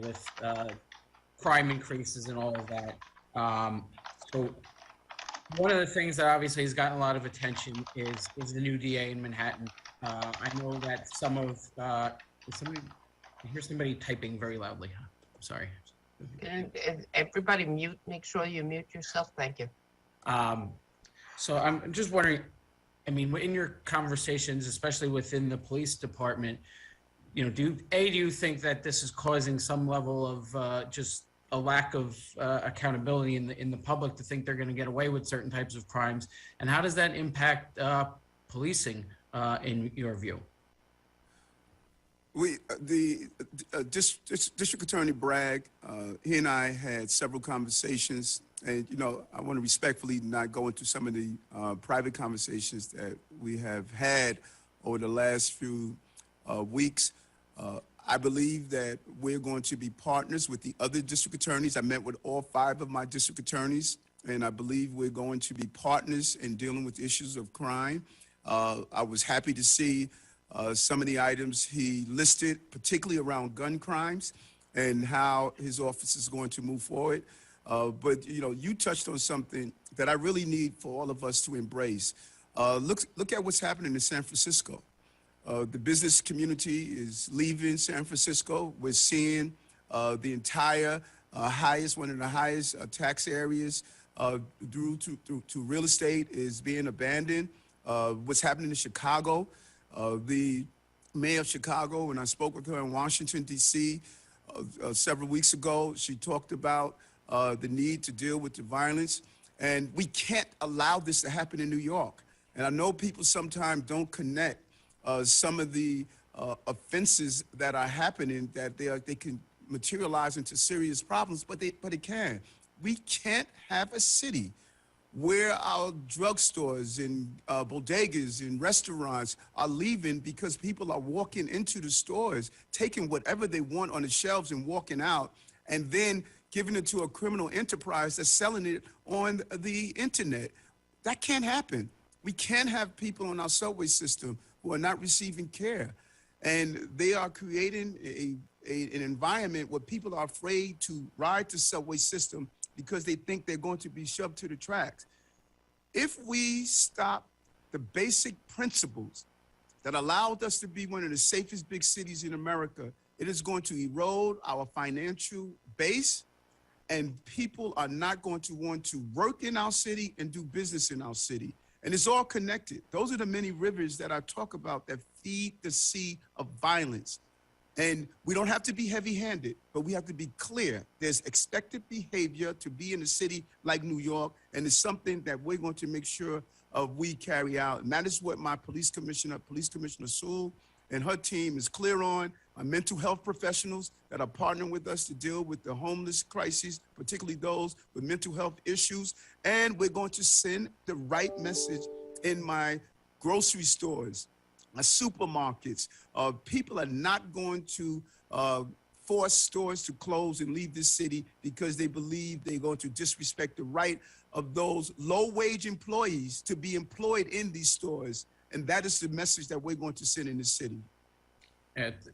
with crime increases and all of that. So one of the things that obviously has gotten a lot of attention is the new DA in Manhattan. I know that some of I hear somebody typing very loudly. I'm sorry. And everybody mute, make sure you mute yourself. Thank you. So I'm just wondering, I mean, in your conversations, especially within the police department, do you think that this is causing some level of just a lack of accountability in the public to think they're going to get away with certain types of crimes? And how does that impact policing in your view? District Attorney Bragg, he and I had several conversations, and I want to respectfully not go into some of the private conversations that we have had over the last few weeks. I believe that we're going to be partners with the other district attorneys. I met with all 5 of my district attorneys, and I believe we're going to be partners in dealing with issues of crime. I was happy to see some of the items he listed, particularly around gun crimes and how his office is going to move forward. But you touched on something that I really need for all of us to embrace. Look at what's happening in San Francisco. The business community is leaving San Francisco. We're seeing the entire one of the highest tax areas due to real estate is being abandoned. What's happening in Chicago? The mayor of Chicago, when I spoke with her in Washington, D.C. Several weeks ago, she talked about the need to deal with the violence. And we can't allow this to happen in New York. And I know people sometimes don't connect some of the offenses that are happening, that they can materialize into serious problems, but it can. We can't have a city where our drugstores and bodegas and restaurants are leaving because people are walking into the stores, taking whatever they want on the shelves and walking out, and then giving it to a criminal enterprise that's selling it on the internet. That can't happen. We can't have people on our subway system who are not receiving care. And they are creating an environment where people are afraid to ride the subway system because they think they're going to be shoved to the tracks. If we stop the basic principles that allowed us to be one of the safest big cities in America, it is going to erode our financial base, and people are not going to want to work in our city and do business in our city. And it's all connected. Those are the many rivers that I talk about that feed the sea of violence. And we don't have to be heavy-handed, but we have to be clear. There's expected behavior to be in a city like New York, and it's something that we're going to make sure we carry out. And that is what my Police Commissioner Sewell, and her team is clear on. My mental health professionals that are partnering with us to deal with the homeless crisis, particularly those with mental health issues. And we're going to send the right message in my grocery stores, my supermarkets. People are not going to force stores to close and leave this city because they believe they're going to disrespect the right of those low-wage employees to be employed in these stores. And that is the message that we're going to send in the city.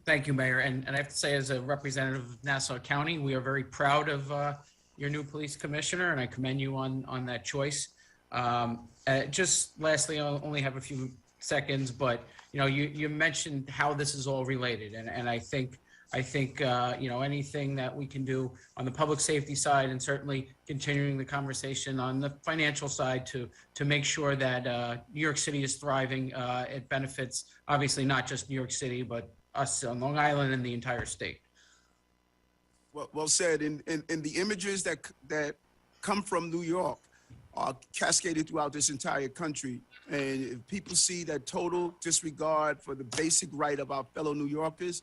Thank you, Mayor. And I have to say, as a representative of Nassau County, we are very proud of your new police commissioner, and I commend you on that choice. Just lastly, I'll only have a few seconds, but you mentioned how this is all related, and I think anything that we can do on the public safety side, and certainly continuing the conversation on the financial side to make sure that New York City is thriving. It benefits obviously not just New York City, but us on Long Island and the entire state. Well said. And the images that come from New York are cascaded throughout this entire country. And if people see that total disregard for the basic right of our fellow New Yorkers,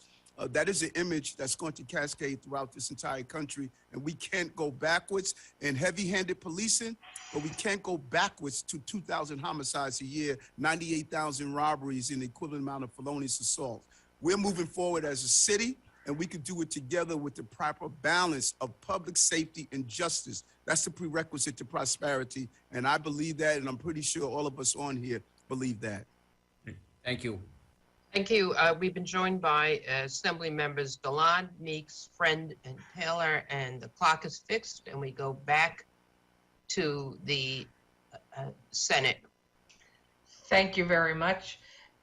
that is an image that's going to cascade throughout this entire country. And we can't go backwards in heavy-handed policing, but we can't go backwards to 2,000 homicides a year, 98,000 robberies, and the equivalent amount of felonious assault. We're moving forward as a city, and we can do it together with the proper balance of public safety and justice. That's the prerequisite to prosperity. And I believe that, and I'm pretty sure all of us on here believe that. Thank you. Thank you. We've been joined by Assembly Members Gallant, Meeks, Friend, and Taylor, and the clock is fixed, and we go back to the Senate. Thank you very much.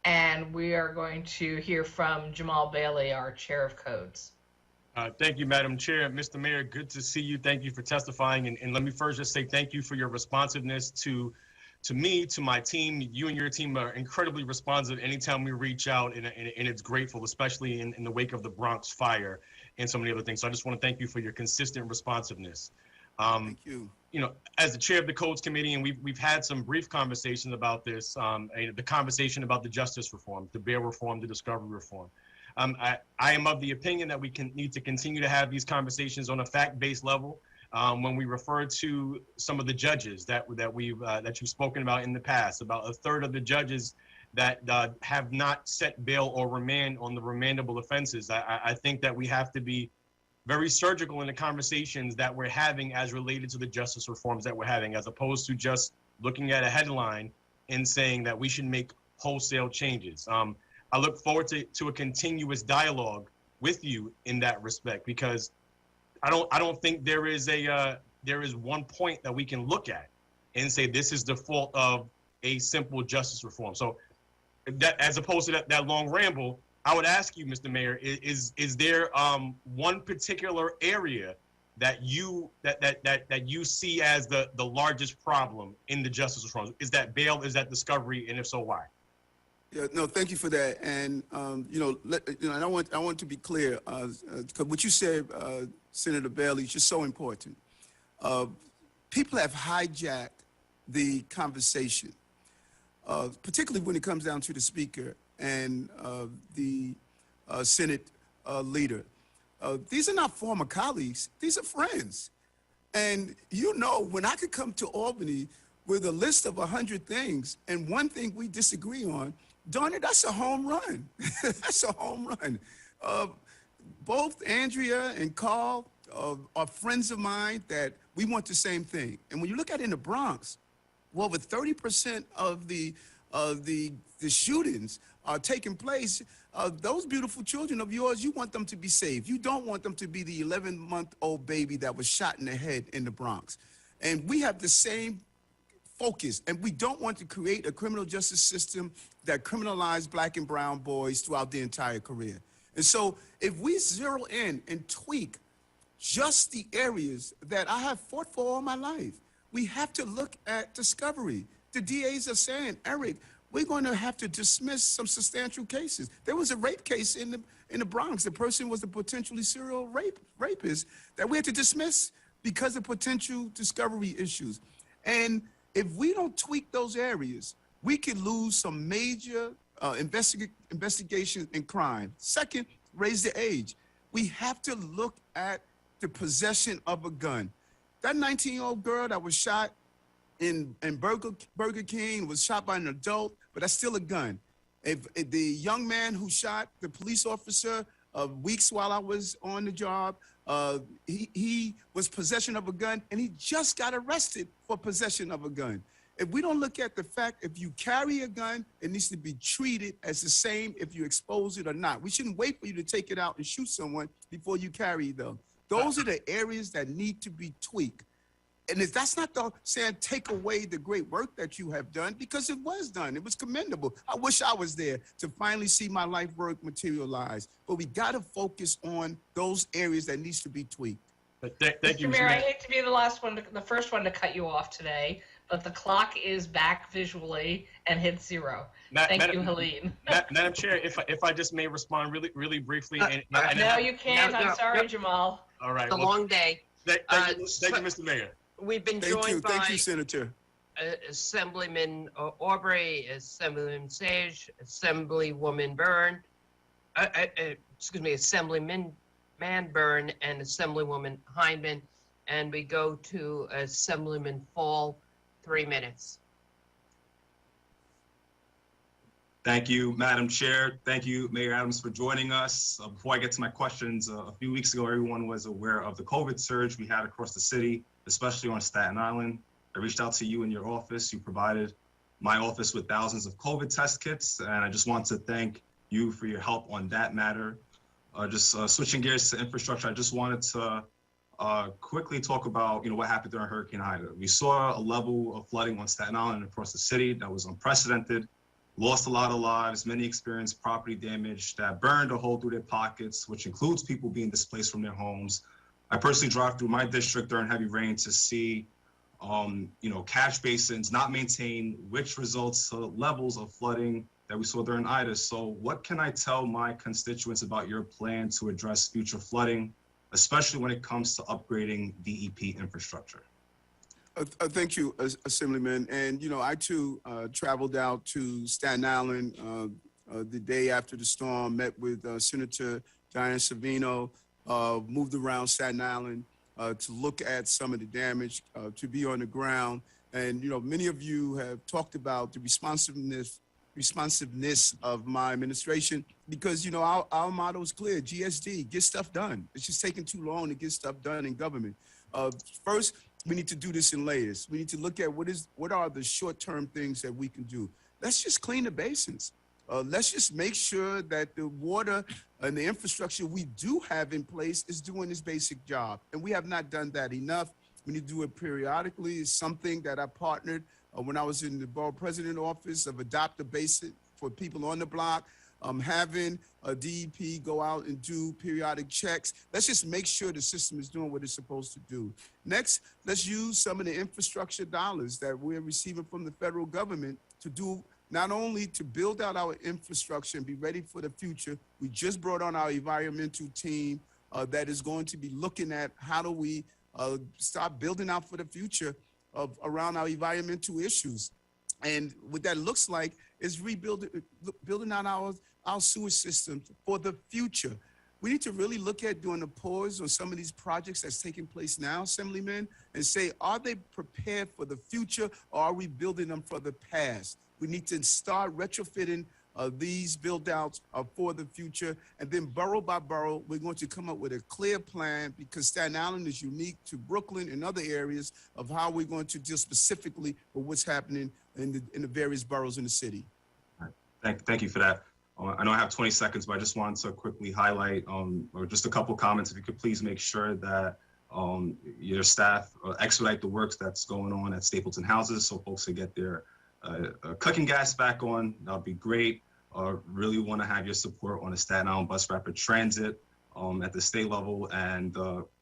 And we are going to hear from Jamal Bailey, our Chair of Codes. Thank you, Madam Chair. Mr. Mayor, good to see you. Thank you for testifying. And let me first just say thank you for your responsiveness to me, to my team. You and your team are incredibly responsive anytime we reach out, and it's grateful, especially in the wake of the Bronx fire and so many other things. So I just want to thank you for your consistent responsiveness. Thank you. As the chair of the Codes Committee, and we've had some brief conversations about this, the conversation about the justice reform, the bail reform, the discovery reform. I am of the opinion that we need to continue to have these conversations on a fact-based level. When we refer to some of the judges that you've spoken about in the past, about a third of the judges that have not set bail or remand on the remandable offenses, I think that we have to be very surgical in the conversations that we're having as related to the justice reforms that we're having, as opposed to just looking at a headline and saying that we should make wholesale changes. I look forward to a continuous dialogue with you in that respect, because I don't think there is one point that we can look at and say this is the fault of a simple justice reform. So that, as opposed to that long ramble, I would ask you, Mr. Mayor, is there one particular area that you see as the largest problem in the justice reform? Is that bail? Is that discovery? And if so, why? Yeah, no, thank you for that. And I want to be clear, because what you said, Senator Bailey, is just so important. People have hijacked the conversation, particularly when it comes down to the speaker and the Senate leader. These are not former colleagues. These are friends. And when I could come to Albany with a list of 100 things and one thing we disagree on, darn it, that's a home run. That's a home run. Both Andrea and Carl are friends of mine that we want the same thing. And when you look at it in the Bronx, well, over 30% of the shootings are taking place. Those beautiful children of yours, you want them to be safe. You don't want them to be the 11-month-old baby that was shot in the head in the Bronx. And we have the same focus, and we don't want to create a criminal justice system that criminalizes Black and brown boys throughout their entire career. And so if we zero in and tweak just the areas that I have fought for all my life, we have to look at discovery. The DAs are saying, Eric, we're going to have to dismiss some substantial cases. There was a rape case in the Bronx. The person was a potentially serial rapist that we had to dismiss because of potential discovery issues. And if we don't tweak those areas, we could lose some major investigation in crime. Second, raise the age. We have to look at the possession of a gun. That 19-year-old girl that was shot in Burger King was shot by an adult, but that's still a gun. If the young man who shot the police officer weeks while I was on the job, he was possession of a gun, and he just got arrested for possession of a gun. If we don't look at the fact, if you carry a gun, it needs to be treated as the same if you expose it or not. We shouldn't wait for you to take it out and shoot someone before you carry them. Those are the areas that need to be tweaked. And if that's not saying take away the great work that you have done, because it was done. It was commendable. I wish I was there to finally see my life work materialize. But we got to focus on those areas that needs to be tweaked. Thank you, Mr. Mayor, I hate to be the first one to cut you off today, but the clock is back visually and hit 0. Thank you, Helene. Madam Chair, if I just may respond really briefly. No, you can't. No, I'm sorry, no. Jamal. All right. It's a long day. Thank you, Mr. Mayor. We've been joined by Thank you, Senator. Assemblyman Aubrey, Assemblyman Sage, Assemblywoman Byrne, Assemblyman Byrne, and Assemblywoman Hyndman. And we go to Assemblyman Fall, 3 minutes. Thank you, Madam Chair. Thank you, Mayor Adams, for joining us. Before I get to my questions, a few weeks ago, everyone was aware of the COVID surge we had across the city, especially on Staten Island. I reached out to you in your office. You provided my office with thousands of COVID test kits, and I just want to thank you for your help on that matter. Switching gears to infrastructure, I just wanted to quickly talk about what happened during Hurricane Ida. We saw a level of flooding on Staten Island and across the city that was unprecedented. Lost a lot of lives, many experienced property damage that burned a hole through their pockets, which includes people being displaced from their homes. I personally drive through my district during heavy rain to see, catch basins not maintained, which results to levels of flooding that we saw during Ida. So what can I tell my constituents about your plan to address future flooding, especially when it comes to upgrading DEP infrastructure? Thank you, Assemblyman. And, I too traveled out to Staten Island the day after the storm, met with Senator Diane Savino, moved around Staten Island to look at some of the damage, to be on the ground. And, many of you have talked about the responsiveness of my administration because, our motto is clear, GSD, get stuff done. It's just taking too long to get stuff done in government. First, we need to do this in layers. We need to look at what are the short-term things that we can do. Let's just clean the basins. Let's just make sure that the water and the infrastructure we do have in place is doing its basic job. And we have not done that enough. We need to do it periodically. It's something that I partnered when I was in the borough president office of adopt a basin for people on the block. Having a DEP go out and do periodic checks. Let's just make sure the system is doing what it's supposed to do. Next, let's use some of the infrastructure dollars that we're receiving from the federal government to do not only to build out our infrastructure and be ready for the future. We just brought on our environmental team that is going to be looking at how do we start building out for the future around our environmental issues. And what that looks like is building out our sewer systems for the future. we need to really look at doing a pause on some of these projects that's taking place now, Assemblyman, and say, are they prepared for the future, or are we building them for the past? We need to start retrofitting these build outs for the future. And then borough by borough, we're going to come up with a clear plan, because Staten Island is unique to Brooklyn and other areas, of how we're going to deal specifically with what's happening in the various boroughs in the city. Thank you for that. I know I have 20 seconds, but I just wanted to quickly highlight or just a couple comments. If you could please make sure that your staff expedite the works that's going on at Stapleton Houses, so folks can get their cooking gas back on. That would be great. Really want to have your support on the Staten Island Bus Rapid Transit at the state level, and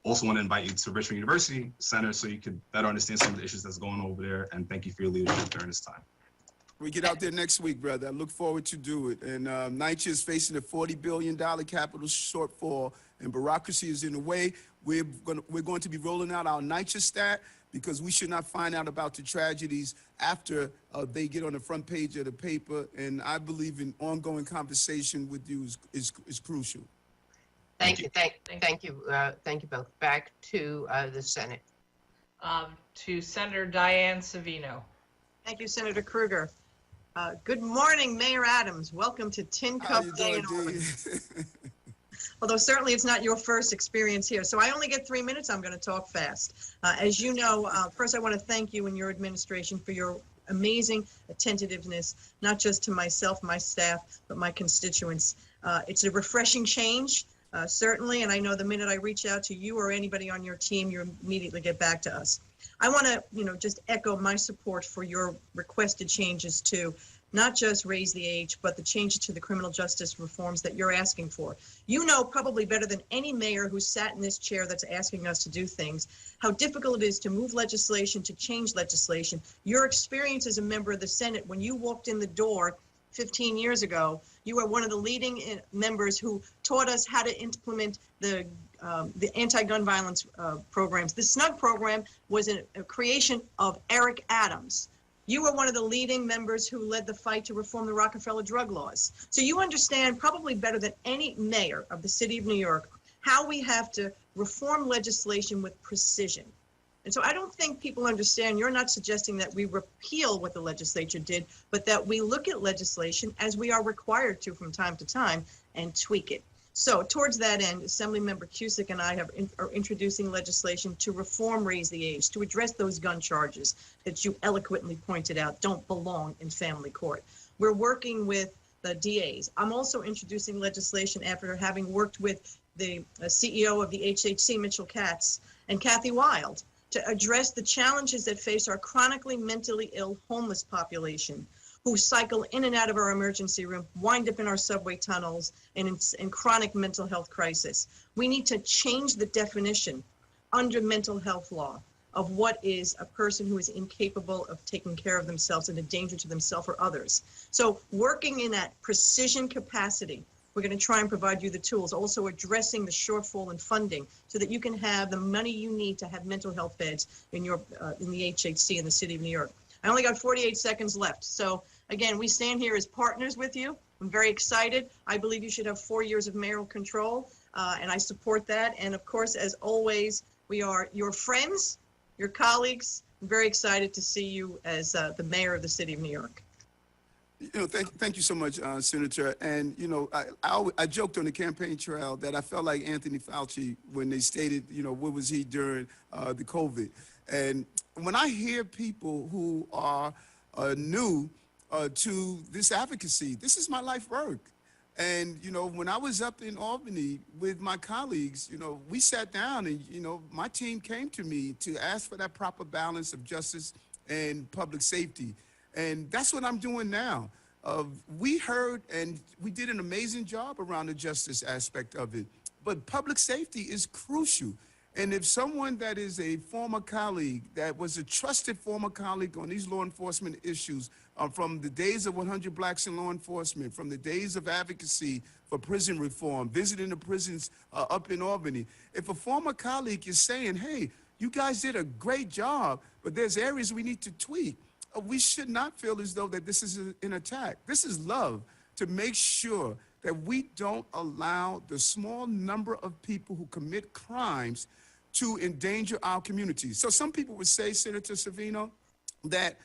also want to invite you to Richmond University Center so you can better understand some of the issues that's going on over there. And thank you for your leadership during this time. We get out there next week, brother. I look forward to do it. And NYCHA is facing a $40 billion capital shortfall, and bureaucracy is in the way. We're going to be rolling out our NYCHA stat, because we should not find out about the tragedies after they get on the front page of the paper. And I believe in ongoing conversation with you is crucial. Thank you both. Back to the Senate. To Senator Diane Savino. Thank you, Senator Kruger. Good morning, Mayor Adams. Welcome to Tin Cup Day in Albany. Although certainly it's not your first experience here. So I only get 3 minutes. I'm going to talk fast. As you know, first I want to thank you and your administration for your amazing attentiveness, not just to myself, my staff, but my constituents. It's a refreshing change, certainly, and I know the minute I reach out to you or anybody on your team, you immediately get back to us. I want to, just echo my support for your requested changes to not just raise the age, but the changes to the criminal justice reforms that you're asking for. You know probably better than any mayor who sat in this chair that's asking us to do things, how difficult it is to move legislation, to change legislation. Your experience as a member of the Senate, when you walked in the door 15 years ago, you were one of the leading members who taught us how to implement the anti-gun violence programs. The SNUG program was a creation of Eric Adams. You were one of the leading members who led the fight to reform the Rockefeller drug laws. So you understand probably better than any mayor of the city of New York how we have to reform legislation with precision. And so I don't think people understand, you're not suggesting that we repeal what the legislature did, but that we look at legislation as we are required to from time to time and tweak it. So towards that end, Assemblymember Cusick and I are introducing legislation to reform raise the age, to address those gun charges that you eloquently pointed out don't belong in family court. We're working with the DAs. I'm also introducing legislation after having worked with the CEO of the HHC, Mitchell Katz, and Kathy Wild, to address the challenges that face our chronically mentally ill homeless population, who cycle in and out of our emergency room, wind up in our subway tunnels, and in chronic mental health crisis. We need to change the definition under mental health law of what is a person who is incapable of taking care of themselves and a danger to themselves or others. So working in that precision capacity, we're going to try and provide you the tools, also addressing the shortfall in funding so that you can have the money you need to have mental health beds in the HHC in the city of New York. I only got 48 seconds left. So again, we stand here as partners with you. I'm very excited. I believe you should have 4 years of mayoral control, and I support that. And of course, as always, we are your friends, your colleagues. I'm very excited to see you as the mayor of the city of New York. Thank you so much, Senator. And, I joked on the campaign trail that I felt like Anthony Fauci when they stated, what was he during the COVID. And when I hear people who are new to this advocacy, this is my life work. And, when I was up in Albany with my colleagues, we sat down and, my team came to me to ask for that proper balance of justice and public safety. And that's what I'm doing now. We heard and we did an amazing job around the justice aspect of it. But public safety is crucial. And if someone that is a former colleague, that was a trusted former colleague on these law enforcement issues, from the days of 100 Blacks in Law Enforcement, from the days of advocacy for prison reform, visiting the prisons up in Albany, if a former colleague is saying, hey, you guys did a great job, but there's areas we need to tweak, we should not feel as though that this is an attack. This is love to make sure that we don't allow the small number of people who commit crimes to endanger our communities. So some people would say, Senator Savino, that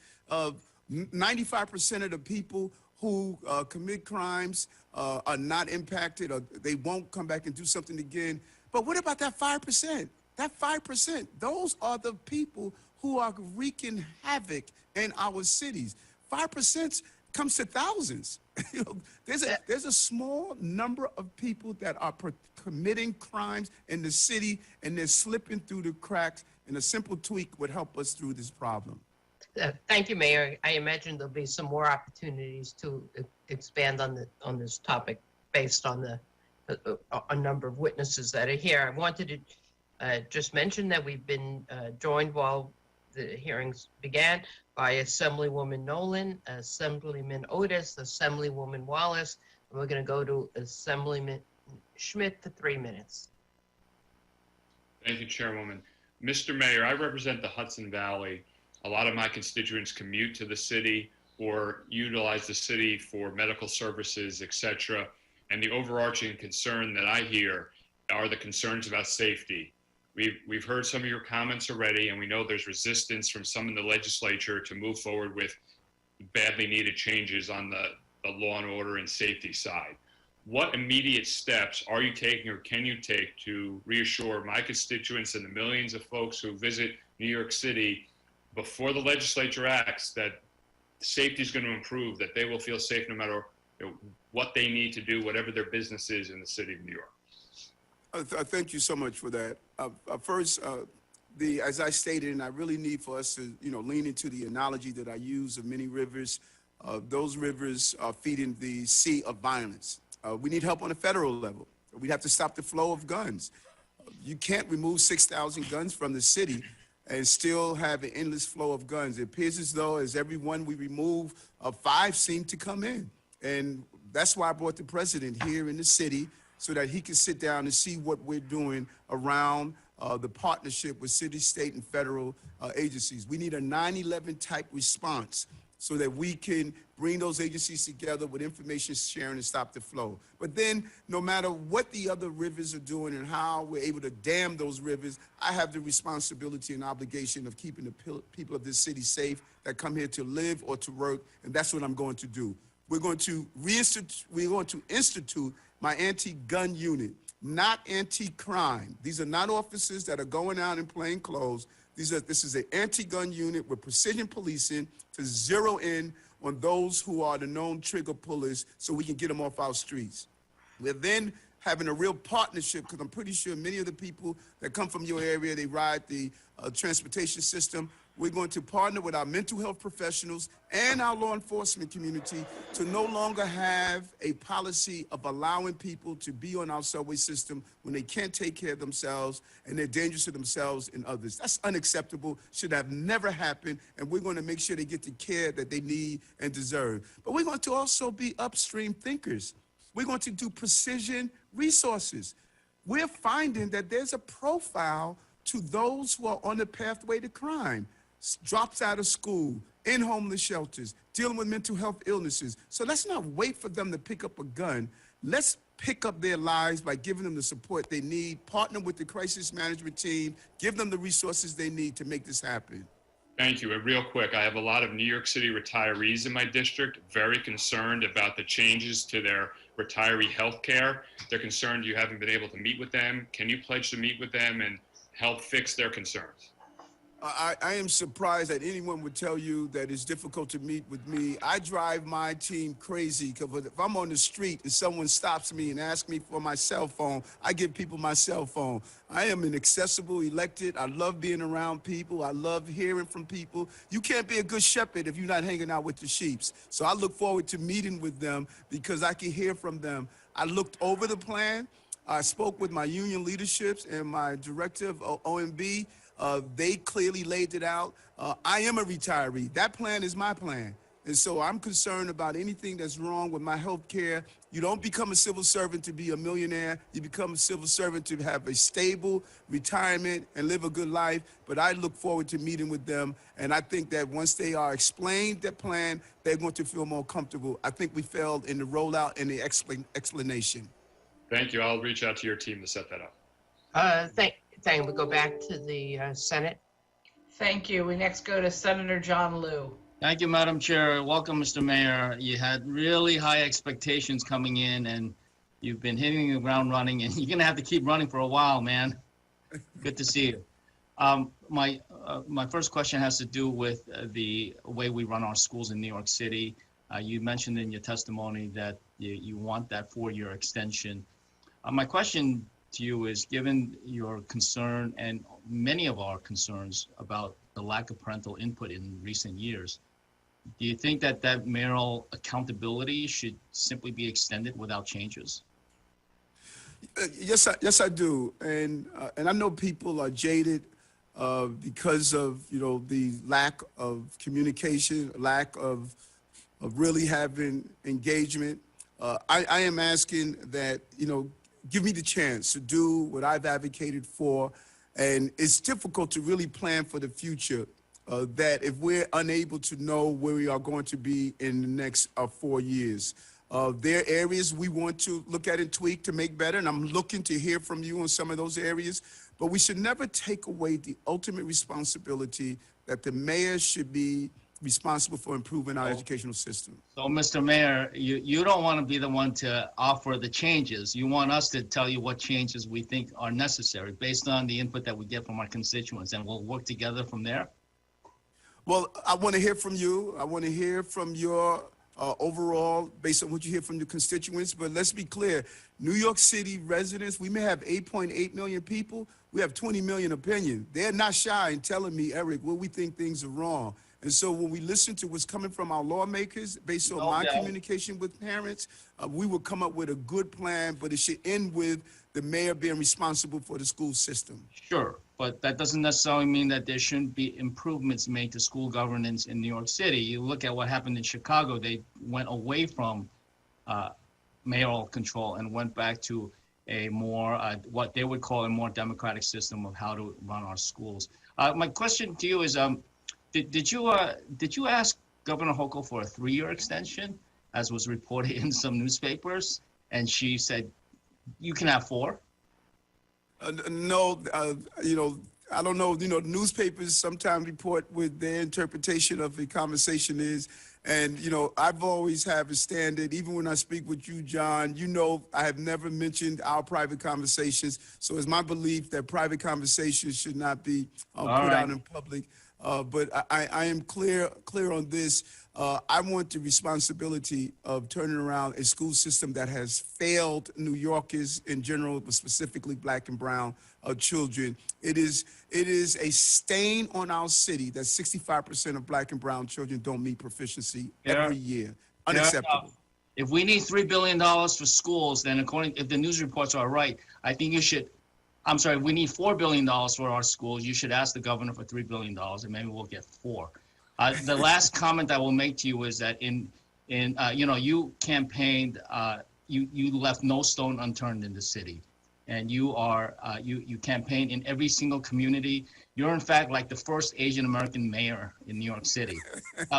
95% of the people who commit crimes are not impacted, or they won't come back and do something again. But what about that 5%? That 5%, those are the people who are wreaking havoc in our cities. 5% comes to thousands. You know, there's a small number of people that are committing crimes in the city, and they're slipping through the cracks, and a simple tweak would help us through this problem. Thank you, Mayor. I imagine there'll be some more opportunities to expand on this topic based on a number of witnesses that are here. I wanted to just mention that we've been joined while the hearings began by Assemblywoman Nolan, Assemblyman Otis, Assemblywoman Wallace, and we're going to go to Assemblyman Schmidt for 3 minutes. Thank you, Chairwoman. Mr. Mayor, I represent the Hudson Valley. A lot of my constituents commute to the city or utilize the city for medical services, etc. And the overarching concern that I hear are the concerns about safety. We've heard some of your comments already, and we know there's resistance from some in the legislature to move forward with badly needed changes on the law and order and safety side. What immediate steps are you taking or can you take to reassure my constituents and the millions of folks who visit New York City before the legislature acts that safety is going to improve, that they will feel safe no matter what they need to do, whatever their business is in the city of New York? Thank you so much for that. First, as I stated, and I really need for us to, lean into the analogy that I use of many rivers. Those rivers are feeding the sea of violence. We need help on a federal level. We have to stop the flow of guns. You can't remove 6,000 guns from the city and still have an endless flow of guns. It appears as though as every one we remove, 5 seem to come in. And that's why I brought the president here in the city, so that he can sit down and see what we're doing around the partnership with city, state, and federal agencies. We need a 9/11 type response so that we can bring those agencies together with information sharing and stop the flow. But then no matter what the other rivers are doing and how we're able to dam those rivers, I have the responsibility and obligation of keeping the people of this city safe that come here to live or to work, and that's what I'm going to do. We're going to institute my anti-gun unit, not anti-crime. These are not officers that are going out in plain clothes. This is an anti-gun unit with precision policing to zero in on those who are the known trigger pullers so we can get them off our streets. We're then having a real partnership, because I'm pretty sure many of the people that come from your area, they ride the transportation system. We're going to partner with our mental health professionals and our law enforcement community to no longer have a policy of allowing people to be on our subway system when they can't take care of themselves and they're dangerous to themselves and others. That's unacceptable, should have never happened, and we're going to make sure they get the care that they need and deserve. But we're going to also be upstream thinkers. We're going to do precision resources. We're finding that there's a profile to those who are on the pathway to crime. Drops out of school, in homeless shelters, dealing with mental health illnesses. So let's not wait for them to pick up a gun. Let's pick up their lives by giving them the support they need, partner with the crisis management team, give them the resources they need to make this happen. Thank you. And real quick, I have a lot of New York City retirees in my district, very concerned about the changes to their retiree health care. They're concerned you haven't been able to meet with them. Can you pledge to meet with them and help fix their concerns? I am surprised that anyone would tell you that it's difficult to meet with me. I drive my team crazy, because if I'm on the street and someone stops me and asks me for my cell phone, I give people my cell phone. I am an accessible elected. I love being around people. I love hearing from people. You can't be a good shepherd if you're not hanging out with the sheep. So I look forward to meeting with them because I can hear from them. I looked over the plan. I spoke with my union leaderships and my director of OMB. They clearly laid it out. I am a retiree. That plan is my plan. And so I'm concerned about anything that's wrong with my health care. You don't become a civil servant to be a millionaire. You become a civil servant to have a stable retirement and live a good life. But I look forward to meeting with them. And I think that once they are explained that plan, they're going to feel more comfortable. I think we failed in the rollout and the explanation. Thank you. I'll reach out to your team to set that up. We go back to the Senate. Thank you. We next go to Senator John Liu. Thank you, Madam Chair. Welcome, Mr. Mayor. You had really high expectations coming in, and you've been hitting the ground running, and you're going to have to keep running for a while, man. Good to see you. My first question has to do with the way we run our schools in New York City. You mentioned in your testimony that you want that 4-year extension. My question to you is, given your concern and many of our concerns about the lack of parental input in recent years, do you think that mayoral accountability should simply be extended without changes? Yes, I do. And I know people are jaded because of, the lack of communication, lack of really having engagement. I am asking that, give me the chance to do what I've advocated for. And it's difficult to really plan for the future, that if we're unable to know where we are going to be in the next 4 years. There are areas we want to look at and tweak to make better, and I'm looking to hear from you on some of those areas. But we should never take away the ultimate responsibility that the mayor should be responsible for improving our educational system. So, Mr. Mayor, you don't want to be the one to offer the changes. You want us to tell you what changes we think are necessary based on the input that we get from our constituents, and we'll work together from there. Well, I want to hear from you. I want to hear from your overall, based on what you hear from your constituents. But let's be clear, New York City residents, we may have 8.8 million people. We have 20 million opinions. They're not shy in telling me, Eric, where we think things are wrong. And so when we listen to what's coming from our lawmakers, based on my communication with parents, we will come up with a good plan, but it should end with the mayor being responsible for the school system. Sure, but that doesn't necessarily mean that there shouldn't be improvements made to school governance in New York City. You look at what happened in Chicago, they went away from mayoral control and went back to a more, what they would call a more democratic system of how to run our schools. My question to you is, did you ask Governor Hochul for a 3-year extension, as was reported in some newspapers, and she said, you can have 4? No, I don't know. Newspapers sometimes report what their interpretation of the conversation is. And, I've always have a standard, even when I speak with you, John, I have never mentioned our private conversations. So it's my belief that private conversations should not be put out in public. But I am clear on this. I want the responsibility of turning around a school system that has failed New Yorkers in general, but specifically Black and brown children. It is a stain on our city that 65% of Black and brown children don't meet proficiency every year. Unacceptable. If we need $3 billion for schools, then if the news reports are right, I think you should. I'm sorry, we need $4 billion for our schools. You should ask the governor for $3 billion, and maybe we'll get 4. The last comment I will make to you is that you campaigned, you left no stone unturned in the city, and you campaigned in every single community. You're in fact like the first Asian American mayor in New York City.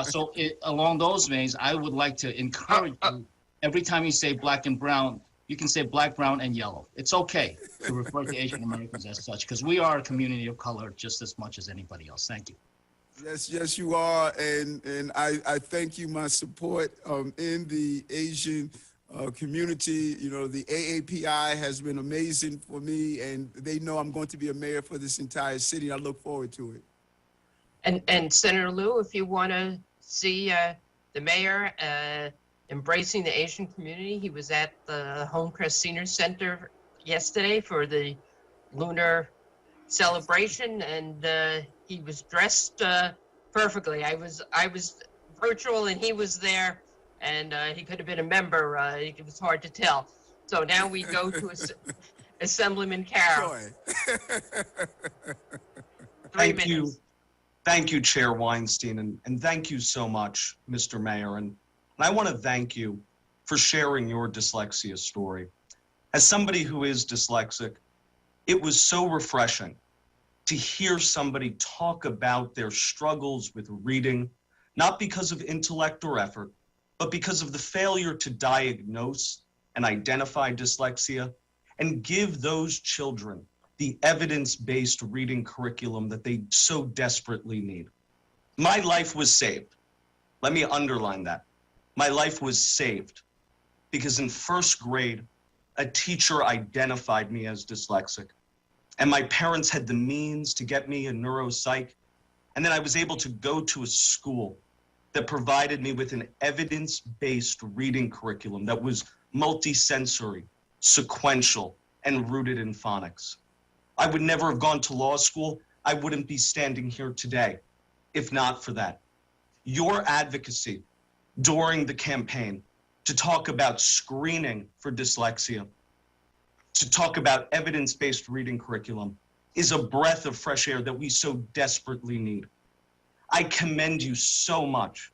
So along those veins, I would like to encourage you. Every time you say Black and brown, you can say Black, brown, and yellow. It's okay to refer to Asian Americans as such, because we are a community of color just as much as anybody else. Thank you. Yes, you are, and I thank you. My support in the Asian community, the AAPI has been amazing for me, and they know I'm going to be a mayor for this entire city. I look forward to it. And Senator Liu, if you want to see the mayor embracing the Asian community, he was at the Homecrest Senior Center yesterday for the lunar celebration, and he was dressed perfectly. I was virtual, and he was there, and he could have been a member. It was hard to tell. So now we go to Assemblyman Carroll. 3 minutes. Thank you, Chair Weinstein, and thank you so much, Mr. Mayor. And I want to thank you for sharing your dyslexia story. As somebody who is dyslexic, it was so refreshing to hear somebody talk about their struggles with reading, not because of intellect or effort, but because of the failure to diagnose and identify dyslexia and give those children the evidence-based reading curriculum that they so desperately need. My life was saved. Let me underline that. My life was saved because in first grade, a teacher identified me as dyslexic, and my parents had the means to get me a neuropsych, and then I was able to go to a school that provided me with an evidence-based reading curriculum that was multisensory, sequential, and rooted in phonics. I would never have gone to law school. I wouldn't be standing here today if not for that. Your advocacy during the campaign to talk about screening for dyslexia, to talk about evidence-based reading curriculum, is a breath of fresh air that we so desperately need. I commend you so much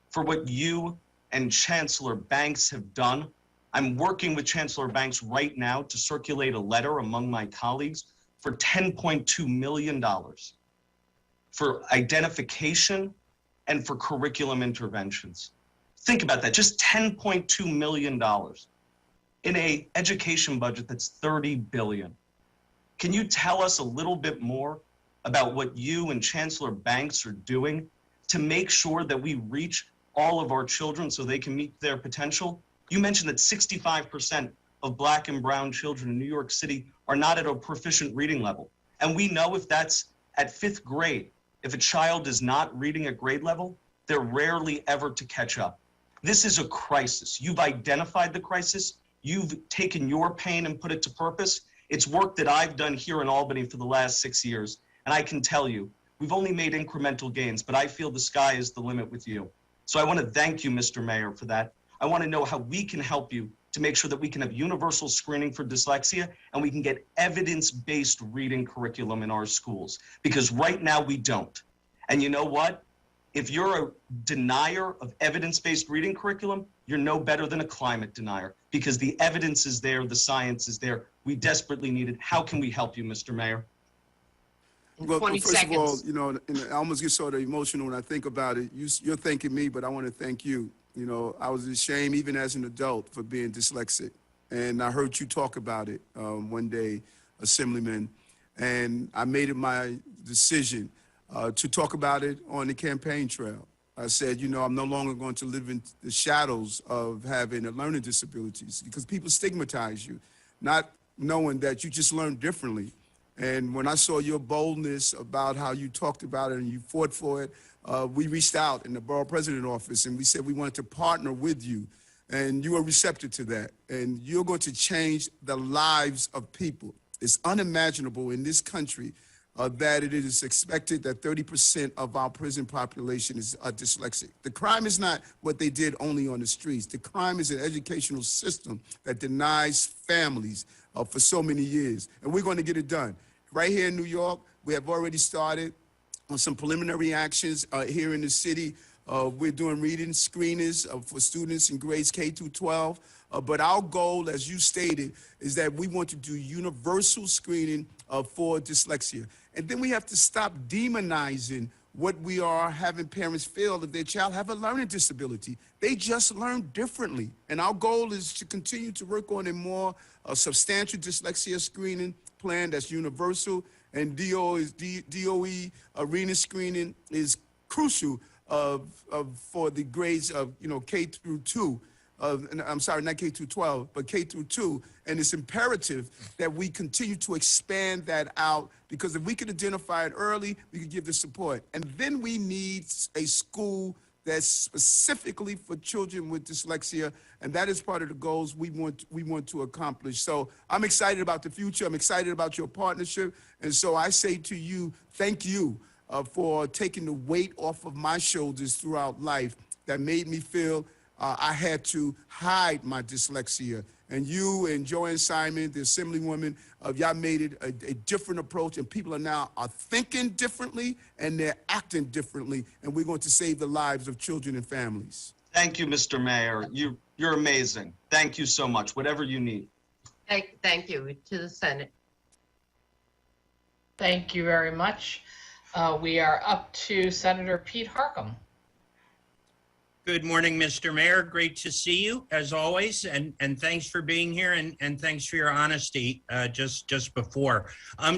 for what you and Chancellor Banks have done. I'm working with Chancellor Banks right now to circulate a letter among my colleagues for $10.2 million for identification and for curriculum interventions. Think about that, just $10.2 million in an education budget that's $30 billion. Can you tell us a little bit more about what you and Chancellor Banks are doing to make sure that we reach all of our children so they can meet their potential? You mentioned that 65% of Black and brown children in New York City are not at a proficient reading level. And we know if that's at 5th grade, if a child is not reading at grade level, they're rarely ever to catch up. This is a crisis. You've identified the crisis. You've taken your pain and put it to purpose. It's work that I've done here in Albany for the last 6 years. And I can tell you, we've only made incremental gains, but I feel the sky is the limit with you. So I want to thank you, Mr. Mayor, for that. I want to know how we can help you to make sure that we can have universal screening for dyslexia and we can get evidence-based reading curriculum in our schools, because right now we don't. And you know what? If you're a denier of evidence-based reading curriculum, you're no better than a climate denier, because the evidence is there, the science is there. We desperately need it. How can we help you, Mr. Mayor? Well, 20 first seconds. of all, you know, and I almost get sort of emotional when I think about it. You're thanking me, but I want to thank you. You know, I was ashamed even as an adult for being dyslexic. And I heard you talk about it one day, Assemblyman, and I made it my decision to talk about it on the campaign trail. I said, you know, I'm no longer going to live in the shadows of having a learning disabilities, because people stigmatize you, not knowing that you just learn differently. And when I saw your boldness about how you talked about it and you fought for it, we reached out in the borough president office and we said we wanted to partner with you. And you were receptive to that. And you're going to change the lives of people. It's unimaginable in this country that it is expected that 30% of our prison population is dyslexic. The crime is not what they did only on the streets. The crime is an educational system that denies families for so many years. And we're going to get it done. Right here in New York, we have already started on some preliminary actions here in the city. We're doing reading screeners for students in grades K through 12. But our goal, as you stated, is that we want to do universal screening for dyslexia. And then we have to stop demonizing what we are having parents feel that their child have a learning disability. They just learn differently. And our goal is to continue to work on a more substantial dyslexia screening plan that's universal. And DOE reading screening is crucial for the grades of, you know, K through 2. I'm sorry, not K through 12, but K through 2. And it's imperative that we continue to expand that out, because if we can identify it early, we can give the support. And then we need a school that's specifically for children with dyslexia, and that is part of the goals we want to accomplish. So I'm excited about the future. I'm excited about your partnership. And so I say to you, thank you for taking the weight off of my shoulders throughout life that made me feel I had to hide my dyslexia. And you and Joanne Simon, the Assemblywoman, y'all made it a different approach, and people are thinking differently and they're acting differently, and we're going to save the lives of children and families. Thank you, Mr. Mayor. You're amazing. Thank you so much. Whatever you need. Thank you to the Senate. Thank you very much. We are up to Senator Pete Harcum. Good morning, Mr. Mayor. Great to see you, as always, and thanks for being here, and thanks for your honesty just before.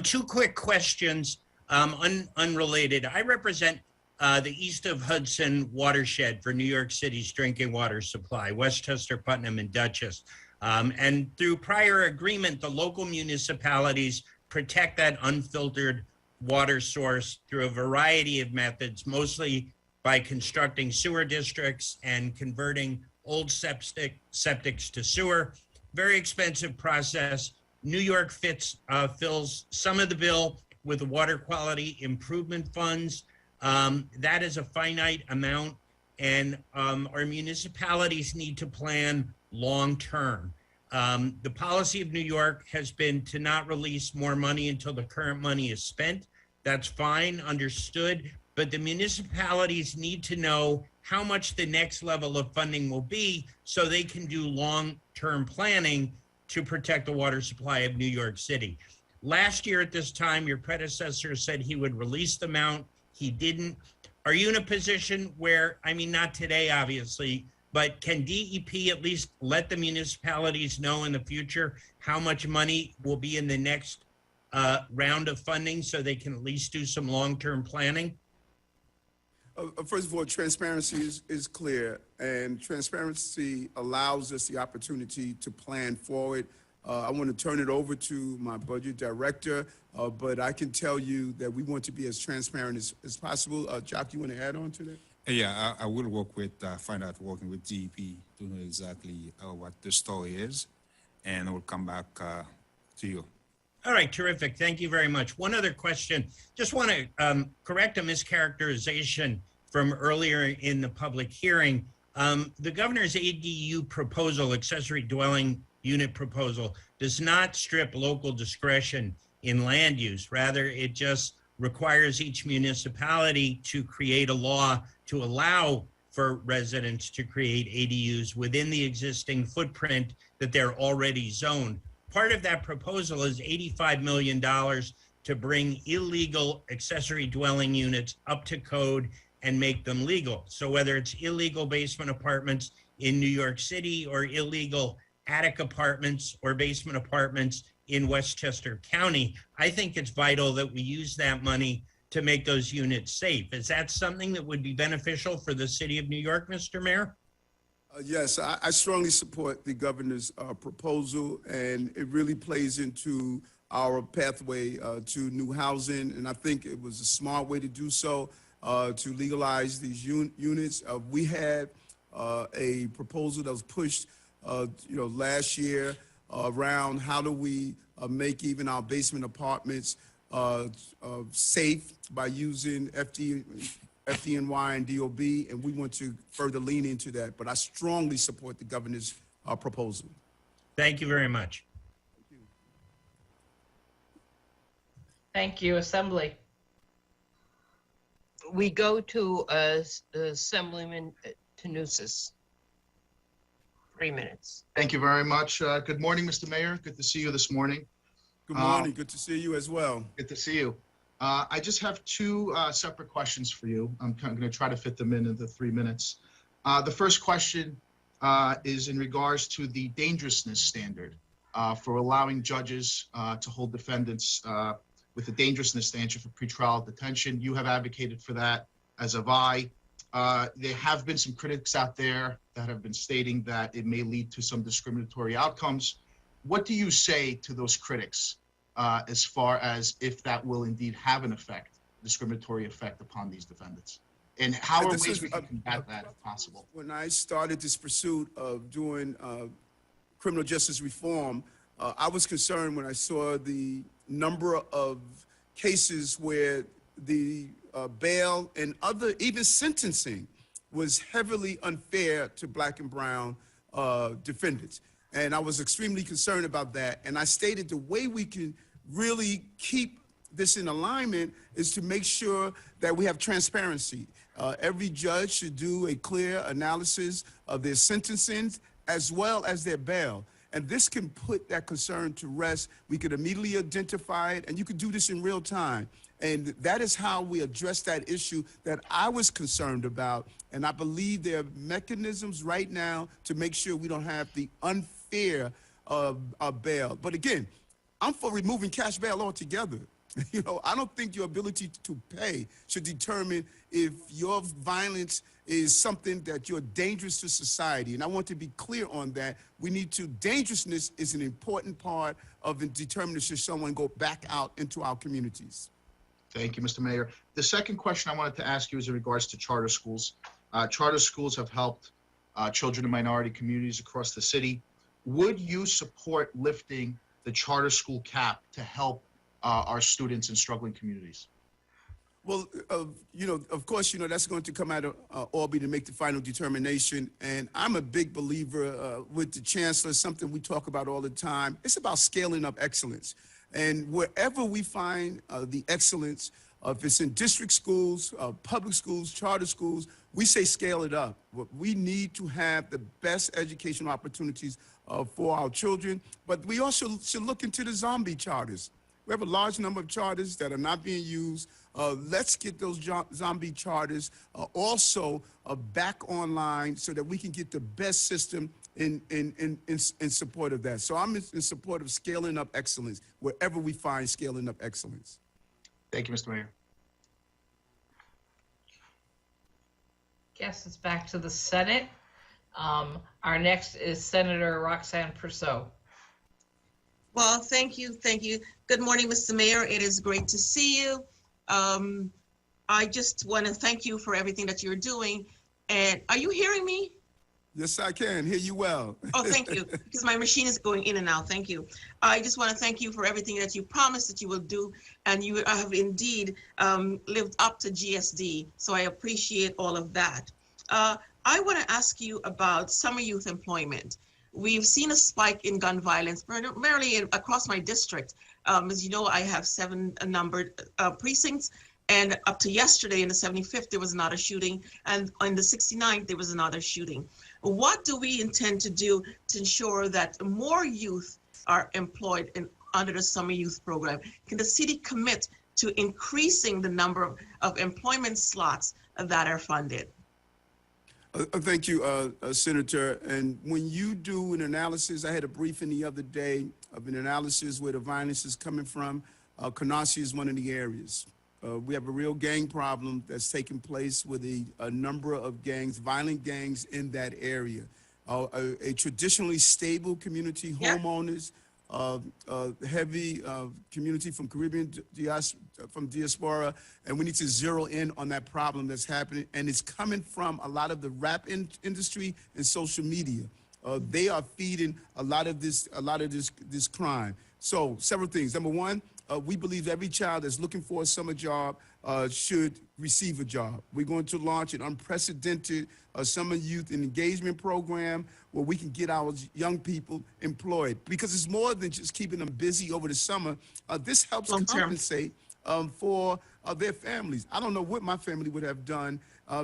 Two quick questions, unrelated. I represent the East of Hudson watershed for New York City's drinking water supply, Westchester, Putnam, and Dutchess. And through prior agreement, the local municipalities protect that unfiltered water source through a variety of methods, mostly by constructing sewer districts and converting old septics to sewer. Very expensive process. New York fills some of the bill with the water quality improvement funds. That is a finite amount, and our municipalities need to plan long-term. The policy of New York has been to not release more money until the current money is spent. That's fine, understood, but the municipalities need to know how much the next level of funding will be so they can do long-term planning to protect the water supply of New York City. Last year at this time, your predecessor said he would release the amount. He didn't. Are you in a position where, I mean, not today, obviously, but can DEP at least let the municipalities know in the future how much money will be in the next round of funding so they can at least do some long-term planning? First of all, transparency is clear, and transparency allows us the opportunity to plan forward. I want to turn it over to my budget director, but I can tell you that we want to be as transparent as possible. Jock, you want to add on to that? Yeah, I will work with, working with DEP to know exactly what the story is, and I will come back to you. All right, terrific. Thank you very much. One other question. Just want to correct a mischaracterization from earlier in the public hearing. The governor's ADU proposal, accessory dwelling unit proposal, does not strip local discretion in land use. Rather, it just requires each municipality to create a law to allow for residents to create ADUs within the existing footprint that they're already zoned. Part of that proposal is $85 million to bring illegal accessory dwelling units up to code and make them legal. So whether it's illegal basement apartments in New York City or illegal attic apartments or basement apartments in Westchester County, I think it's vital that we use that money to make those units safe. Is that something that would be beneficial for the city of New York, Mr. Mayor? Yes, I strongly support the governor's proposal, and it really plays into our pathway to new housing. And I think it was a smart way to do so, to legalize these units. We had a proposal that was pushed, last year around how do we make even our basement apartments safe by using FDNY and DOB, and we want to further lean into that. But I strongly support the governor's proposal. Thank you very much. Thank you, Assembly. We go to Assemblyman Tanusis. 3 minutes. Thank you very much. Good morning, Mr. Mayor. Good to see you this morning. Good morning. Good to see you as well. Good to see you. I just have two separate questions for you. I'm going to try to fit them into 3 minutes. The first question is in regards to the dangerousness standard for allowing judges to hold defendants with a dangerousness standard for pretrial detention. You have advocated for that, as have I. There have been some critics out there that have been stating that it may lead to some discriminatory outcomes. What do you say to those critics as far as if that will indeed have an effect, discriminatory effect upon these defendants? And how are ways we can combat that if possible? When I started this pursuit of doing criminal justice reform, I was concerned when I saw the number of cases where the bail and other, even sentencing, was heavily unfair to Black and brown defendants. And I was extremely concerned about that. And I stated the way we can really keep this in alignment is to make sure that we have transparency. Every judge should do a clear analysis of their sentencing as well as their bail. And this can put that concern to rest. We could immediately identify it, and you could do this in real time. And that is how we address that issue that I was concerned about. And I believe there are mechanisms right now to make sure we don't have the unfair bail. But again, I'm for removing cash bail altogether. You know, I don't think your ability to pay should determine if your violence is something that you're dangerous to society. And I want to be clear on that. We need to, dangerousness is an important part of determining should someone go back out into our communities. Thank you, Mr. Mayor. The second question I wanted to ask you is in regards to charter schools. Charter schools have helped children in minority communities across the city. Would you support lifting the charter school cap to help our students in struggling communities? Well, you know, of course, you know, that's going to come out of Albany to make the final determination. And I'm a big believer with the chancellor, something we talk about all the time. It's about scaling up excellence. And wherever we find the excellence, if it's in district schools, public schools, charter schools, we say scale it up. We need to have the best educational opportunities for our children, but we also should look into the zombie charters. We have a large number of charters that are not being used. Let's get those zombie charters also back online so that we can get the best system in support of that. So I'm in support of scaling up excellence wherever we find scaling up excellence. Thank you, Mr. Mayor. Guess it's back to the Senate. Our next is Senator Roxanne Persaud. Well, thank you. Thank you. Good morning, Mr. Mayor. It is great to see you. I just want to thank you for everything that you're doing. And are you hearing me? Yes, I can hear you well. Oh, thank you. Because my machine is going in and out. Thank you. I just want to thank you for everything that you promised that you will do. And you have indeed lived up to GSD. So I appreciate all of that. I want to ask you about summer youth employment. We've seen a spike in gun violence, primarily across my district. As you know, I have 7 numbered precincts, and up to yesterday in the 75th, there was another shooting, and on the 69th, there was another shooting. What do we intend to do to ensure that more youth are employed under the summer youth program? Can the city commit to increasing the number of employment slots that are funded? Thank you, Senator. And when you do an analysis, I had a briefing the other day of an analysis where the violence is coming from. Canarsie is one of the areas. We have a real gang problem that's taking place with a number of gangs, violent gangs in that area. A traditionally stable community, homeowners, heavy community from Caribbean diaspora, and we need to zero in on that problem that's happening, and it's coming from a lot of the rap industry and social media. They are feeding a lot of this crime. So several things. Number one, we believe every child that's looking for a summer job should receive a job. We're going to launch an unprecedented summer youth engagement program where we can get our young people employed, because it's more than just keeping them busy over the summer. This helps compensate for their families. I don't know what my family would have done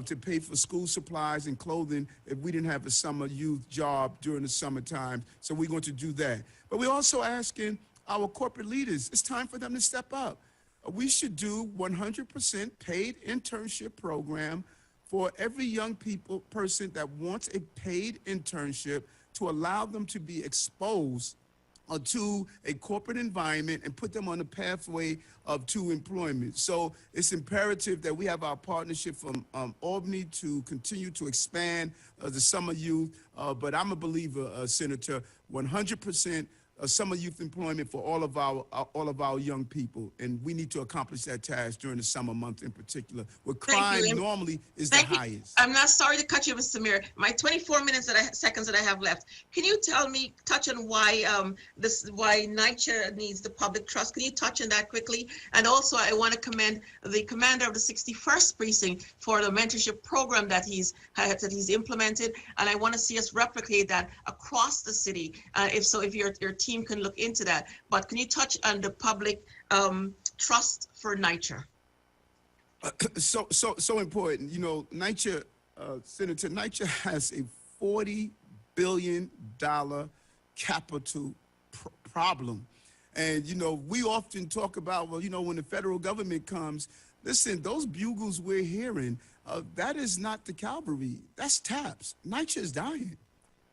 to pay for school supplies and clothing if we didn't have a summer youth job during the summertime. So we're going to do that. But we're also asking our corporate leaders, it's time for them to step up. We should do 100% paid internship program for every young person that wants a paid internship to allow them to be exposed to a corporate environment and put them on a pathway to employment. So it's imperative that we have our partnership from Albany to continue to expand the summer youth. But I'm a believer, Senator, 100% summer youth employment for all of our young people, and we need to accomplish that task during the summer months in particular, where crime normally is the highest. I'm not sorry to cut you, Mr. Mayor. My 24 seconds that I have left. Can you touch on why why NYCHA needs the public trust? Can you touch on that quickly? And also, I want to commend the commander of the 61st precinct for the mentorship program that he's implemented, and I want to see us replicate that across the city. If your team can look into that. But can you touch on the public trust for NYCHA? So important. You know, NYCHA, Senator, NYCHA has a $40 billion capital problem. And, you know, we often talk about, well, you know, when the federal government comes, listen, those bugles we're hearing, that is not the cavalry. That's TAPS. NYCHA is dying.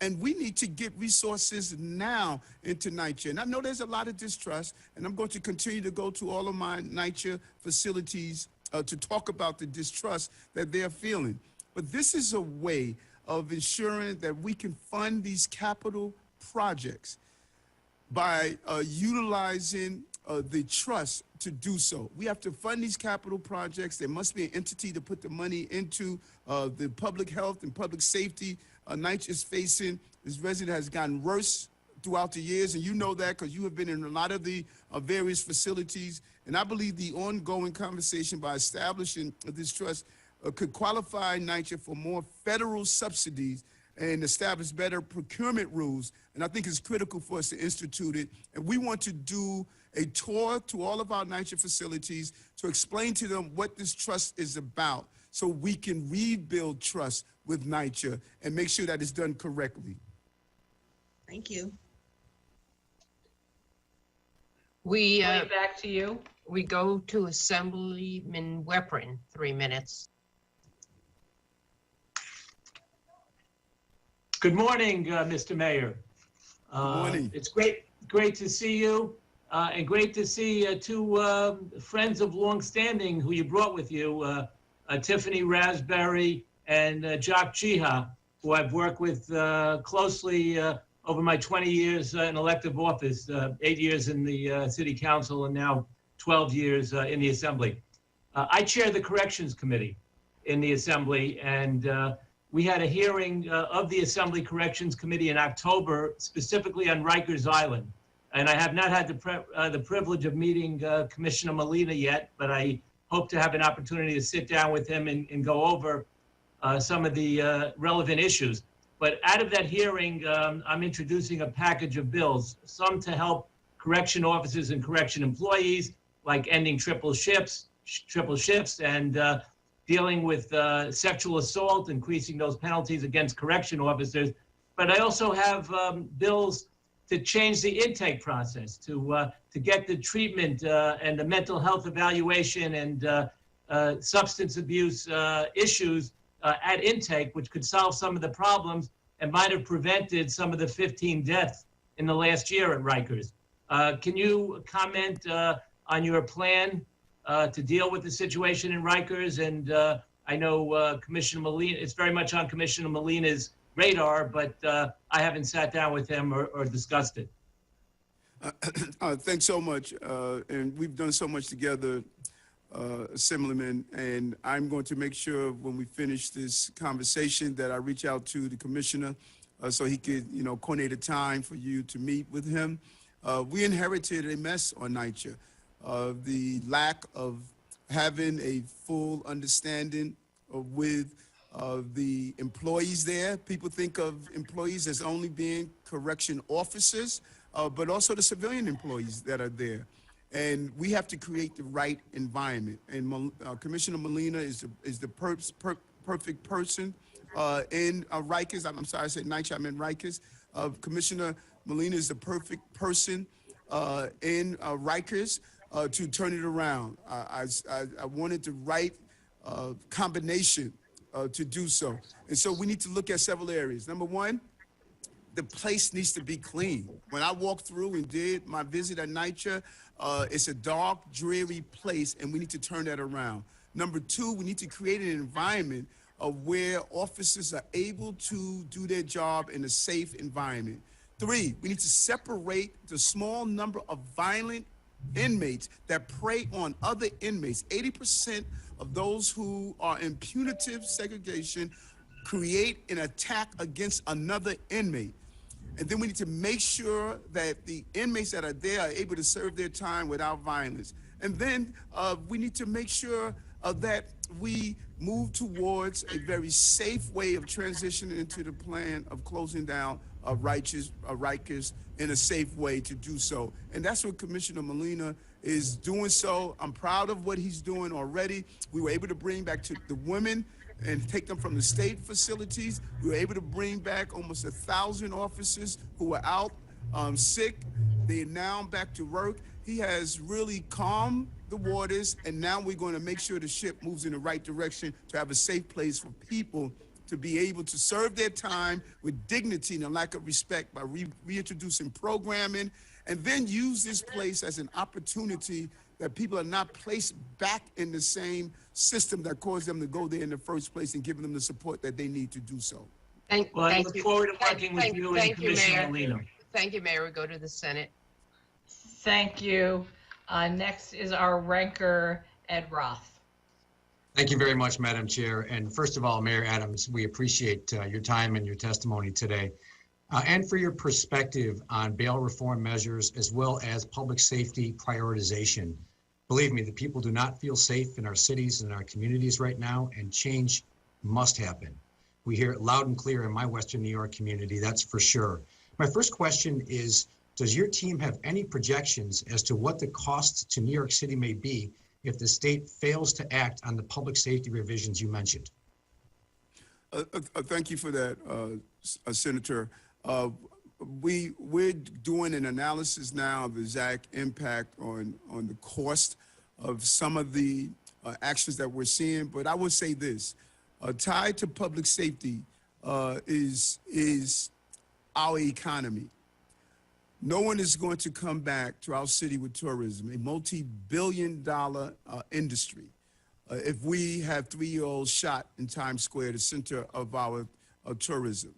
And we need to get resources now into NYCHA. And I know there's a lot of distrust, and I'm going to continue to go to all of my NYCHA facilities to talk about the distrust that they're feeling. But this is a way of ensuring that we can fund these capital projects by utilizing the trust to do so. We have to fund these capital projects. There must be an entity to put the money into the public health and public safety. NYCHA is facing, this resident has gotten worse throughout the years, and you know that because you have been in a lot of the various facilities. And I believe the ongoing conversation by establishing this trust could qualify NYCHA for more federal subsidies and establish better procurement rules. And I think it's critical for us to institute it. And we want to do a tour to all of our NYCHA facilities to explain to them what this trust is about, so we can rebuild trust with NYCHA and make sure that it's done correctly. Thank you. Back to you. We go to Assemblyman Weprin, 3 minutes. Good morning, Mr. Mayor. Good morning. It's great to see you, and great to see two friends of long standing who you brought with you, Tiffany Raspberry and Jock Jiha, who I've worked with closely over my 20 years in elective office, 8 years in the city council and now 12 years in the assembly. I chair the corrections committee in the assembly, and we had a hearing of the Assembly Corrections Committee in October, specifically on Rikers Island. And I have not had the privilege of meeting Commissioner Molina yet, but I hope to have an opportunity to sit down with him and go over some of the relevant issues. But out of that hearing, I'm introducing a package of bills, some to help correction officers and correction employees, like ending triple shifts, and dealing with sexual assault, increasing those penalties against correction officers. But I also have bills to change the intake process, to get the treatment and the mental health evaluation and substance abuse issues at intake, which could solve some of the problems and might have prevented some of the 15 deaths in the last year at Rikers. Can you comment on your plan to deal with the situation in Rikers? And I know Commissioner Molina, it's very much on Commissioner Molina's radar, but I haven't sat down with him or discussed it. Thanks so much. And we've done so much together, Assemblyman, and I'm going to make sure when we finish this conversation that I reach out to the commissioner so he could, you know, coordinate a time for you to meet with him. We inherited a mess on NYCHA. The lack of having a full understanding with the employees there. People think of employees as only being correction officers, but also the civilian employees that are there. And we have to create the right environment. And Commissioner Molina is the perfect person in Rikers. I'm sorry, I said NYCHA, I meant Rikers. Commissioner Molina is the perfect person in Rikers to turn it around. I wanted the right combination to do so. And so we need to look at several areas. Number one, the place needs to be clean. When I walked through and did my visit at NYCHA, it's a dark, dreary place, and we need to turn that around. Number two, we need to create an environment where officers are able to do their job in a safe environment. 3, we need to separate the small number of violent inmates that prey on other inmates. 80% of those who are in punitive segregation create an attack against another inmate. And then we need to make sure that the inmates that are there are able to serve their time without violence. And then we need to make sure that we move towards a very safe way of transitioning into the plan of closing down Rikers in a safe way to do so. And that's what Commissioner Molina is doing so. I'm proud of what he's doing already. We were able to bring back to the women and take them from the state facilities. We were able to bring back almost 1,000 officers who were out sick. They're now back to work. He has really calmed the waters, and now we're going to make sure the ship moves in the right direction to have a safe place for people to be able to serve their time with dignity and a lack of respect by reintroducing programming, and then use this place as an opportunity that people are not placed back in the same system that caused them to go there in the first place, and giving them the support that they need to do so. Well, I look forward to working with you and Commissioner Molina. Thank you, Mayor. We go to the Senate. Thank you. Next is our ranker, Ed Roth. Thank you very much, Madam Chair. And first of all, Mayor Adams, we appreciate your time and your testimony today, and for your perspective on bail reform measures as well as public safety prioritization. Believe me, the people do not feel safe in our cities and our communities right now, and change must happen. We hear it loud and clear in my Western New York community, that's for sure. My first question is, does your team have any projections as to what the cost to New York City may be if the state fails to act on the public safety revisions you mentioned? Thank you for that, Senator. We're doing an analysis now of the exact impact on the cost of some of the actions that we're seeing. But I would say this, tied to public safety is our economy. No one is going to come back to our city with tourism, a multi-billion-dollar industry, if we have 3-year-olds shot in Times Square, the center of our tourism.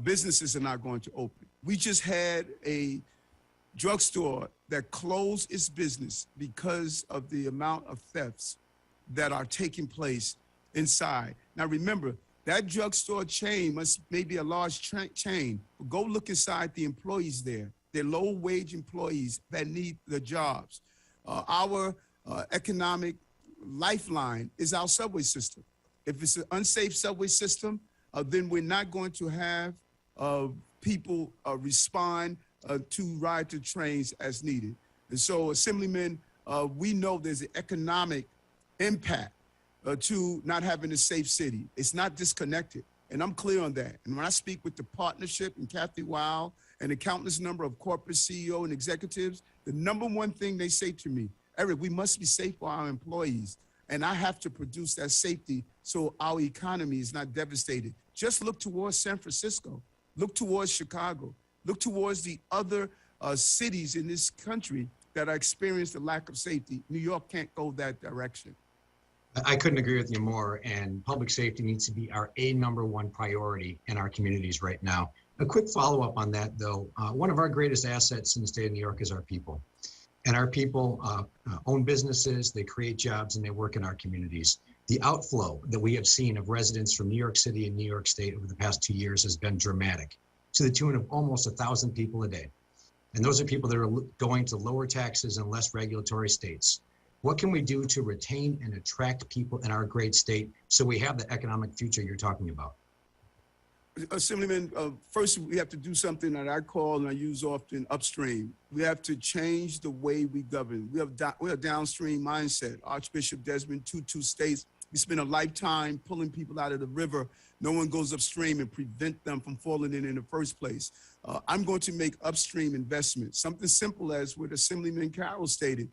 Businesses are not going to open. We just had a drugstore that closed its business because of the amount of thefts that are taking place inside. Now remember, that drugstore chain may be a large chain, but go look inside the employees there. They're low-wage employees that need the jobs. Our economic lifeline is our subway system. If it's an unsafe subway system, then we're not going to have people respond to ride the trains as needed. And so, Assemblyman, we know there's an economic impact to not having a safe city. It's not disconnected, and I'm clear on that. And when I speak with the partnership and Kathy Weil and a countless number of corporate CEO and executives, the number one thing they say to me, Eric, we must be safe for our employees, and I have to produce that safety so our economy is not devastated. Just look towards San Francisco, look towards Chicago, look towards the other cities in this country that are experiencing a lack of safety. New York can't go that direction. I couldn't agree with you more, and public safety needs to be our #1 priority in our communities right now. A quick follow-up on that, though. One of our greatest assets in the state of New York is our people. And our people own businesses, they create jobs, and they work in our communities. The outflow that we have seen of residents from New York City and New York State over the past 2 years has been dramatic, to the tune of almost 1,000 people a day. And those are people that are going to lower taxes and less regulatory states. What can we do to retain and attract people in our great state so we have the economic future you're talking about? Assemblyman, first we have to do something that I call and I use often upstream. We have to change the way we govern. We have a downstream mindset. Archbishop Desmond Tutu states, we spend a lifetime pulling people out of the river. No one goes upstream and prevent them from falling in the first place. I'm going to make upstream investments. Something simple as what Assemblyman Carroll stated,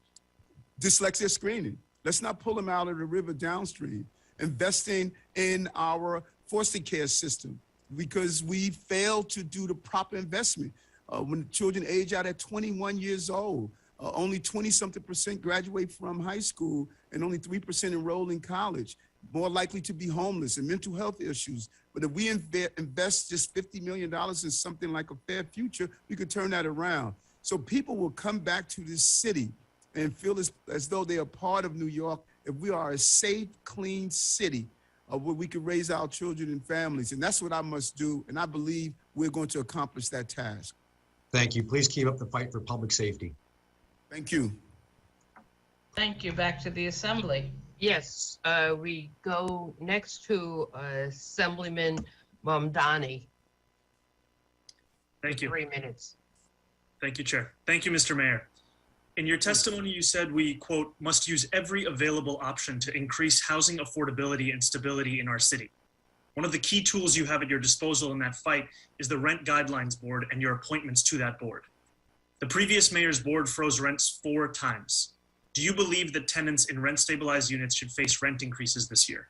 dyslexia screening. Let's not pull them out of the river downstream. Investing in our foster care system, because we failed to do the proper investment. When children age out at 21 years old, only 20-something% graduate from high school and only 3% enroll in college, more likely to be homeless and mental health issues. But if we invest just $50 million in something like a fair future, we could turn that around. So people will come back to this city and feel as though they are part of New York if we are a safe, clean city where we can raise our children and families. And that's what I must do. And I believe we're going to accomplish that task. Thank you. Please keep up the fight for public safety. Thank you. Thank you. Back to the assembly. Yes, we go next to Assemblyman Mamdani. Thank you. 3 minutes. Thank you, Chair. Thank you, Mr. Mayor. In your testimony, you said we, quote, must use every available option to increase housing affordability and stability in our city. One of the key tools you have at your disposal in that fight is the Rent Guidelines Board and your appointments to that board. The previous mayor's board froze rents 4 times. Do you believe that tenants in rent-stabilized units should face rent increases this year?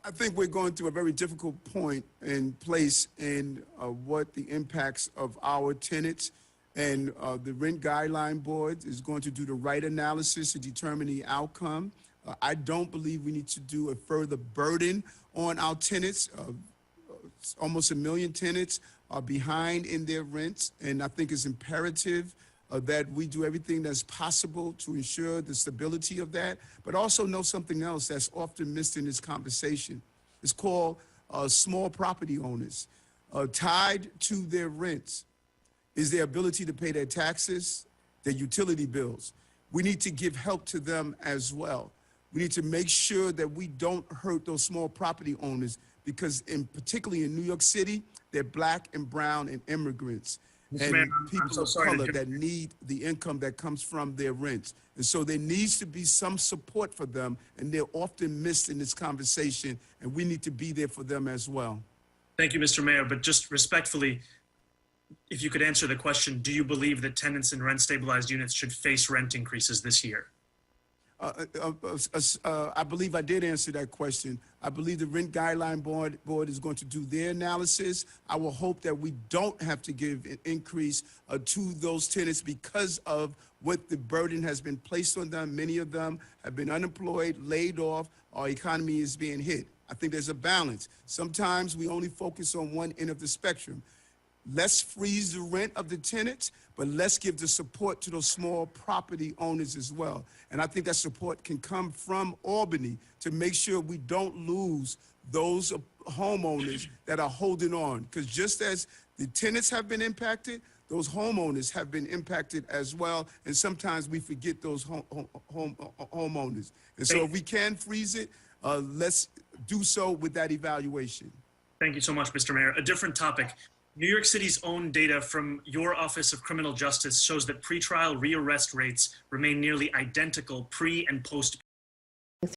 I think we're going through a very difficult point and place in what the impacts of our tenants and the Rent Guideline Board is going to do the right analysis to determine the outcome. I don't believe we need to do a further burden on our tenants. Almost 1 million tenants are behind in their rents, and I think it's imperative that we do everything that's possible to ensure the stability of that, but also know something else that's often missed in this conversation. It's called small property owners. Tied to their rents is their ability to pay their taxes, their utility bills. We need to give help to them as well. We need to make sure that we don't hurt those small property owners because particularly in New York City, they're Black and brown and immigrants. And people of color that need the income that comes from their rents. And so there needs to be some support for them, and they're often missed in this conversation, and we need to be there for them as well. Thank you, Mr. Mayor, but just respectfully, if you could answer the question, do you believe that tenants in rent-stabilized units should face rent increases this year? I believe I did answer that question. I believe the Rent Guideline Board is going to do their analysis. I will hope that we don't have to give an increase to those tenants because of what the burden has been placed on them. Many of them have been unemployed, laid off. Our economy is being hit. I think there's a balance. Sometimes we only focus on one end of the spectrum. Let's freeze the rent of the tenants, but let's give the support to those small property owners as well. And I think that support can come from Albany to make sure we don't lose those homeowners that are holding on. Because just as the tenants have been impacted, those homeowners have been impacted as well. And sometimes we forget those homeowners. And so if we can freeze it, let's do so with that evaluation. Thank you so much, Mr. Mayor. A different topic. New York City's own data from your Office of Criminal Justice shows that pretrial rearrest rates remain nearly identical pre and post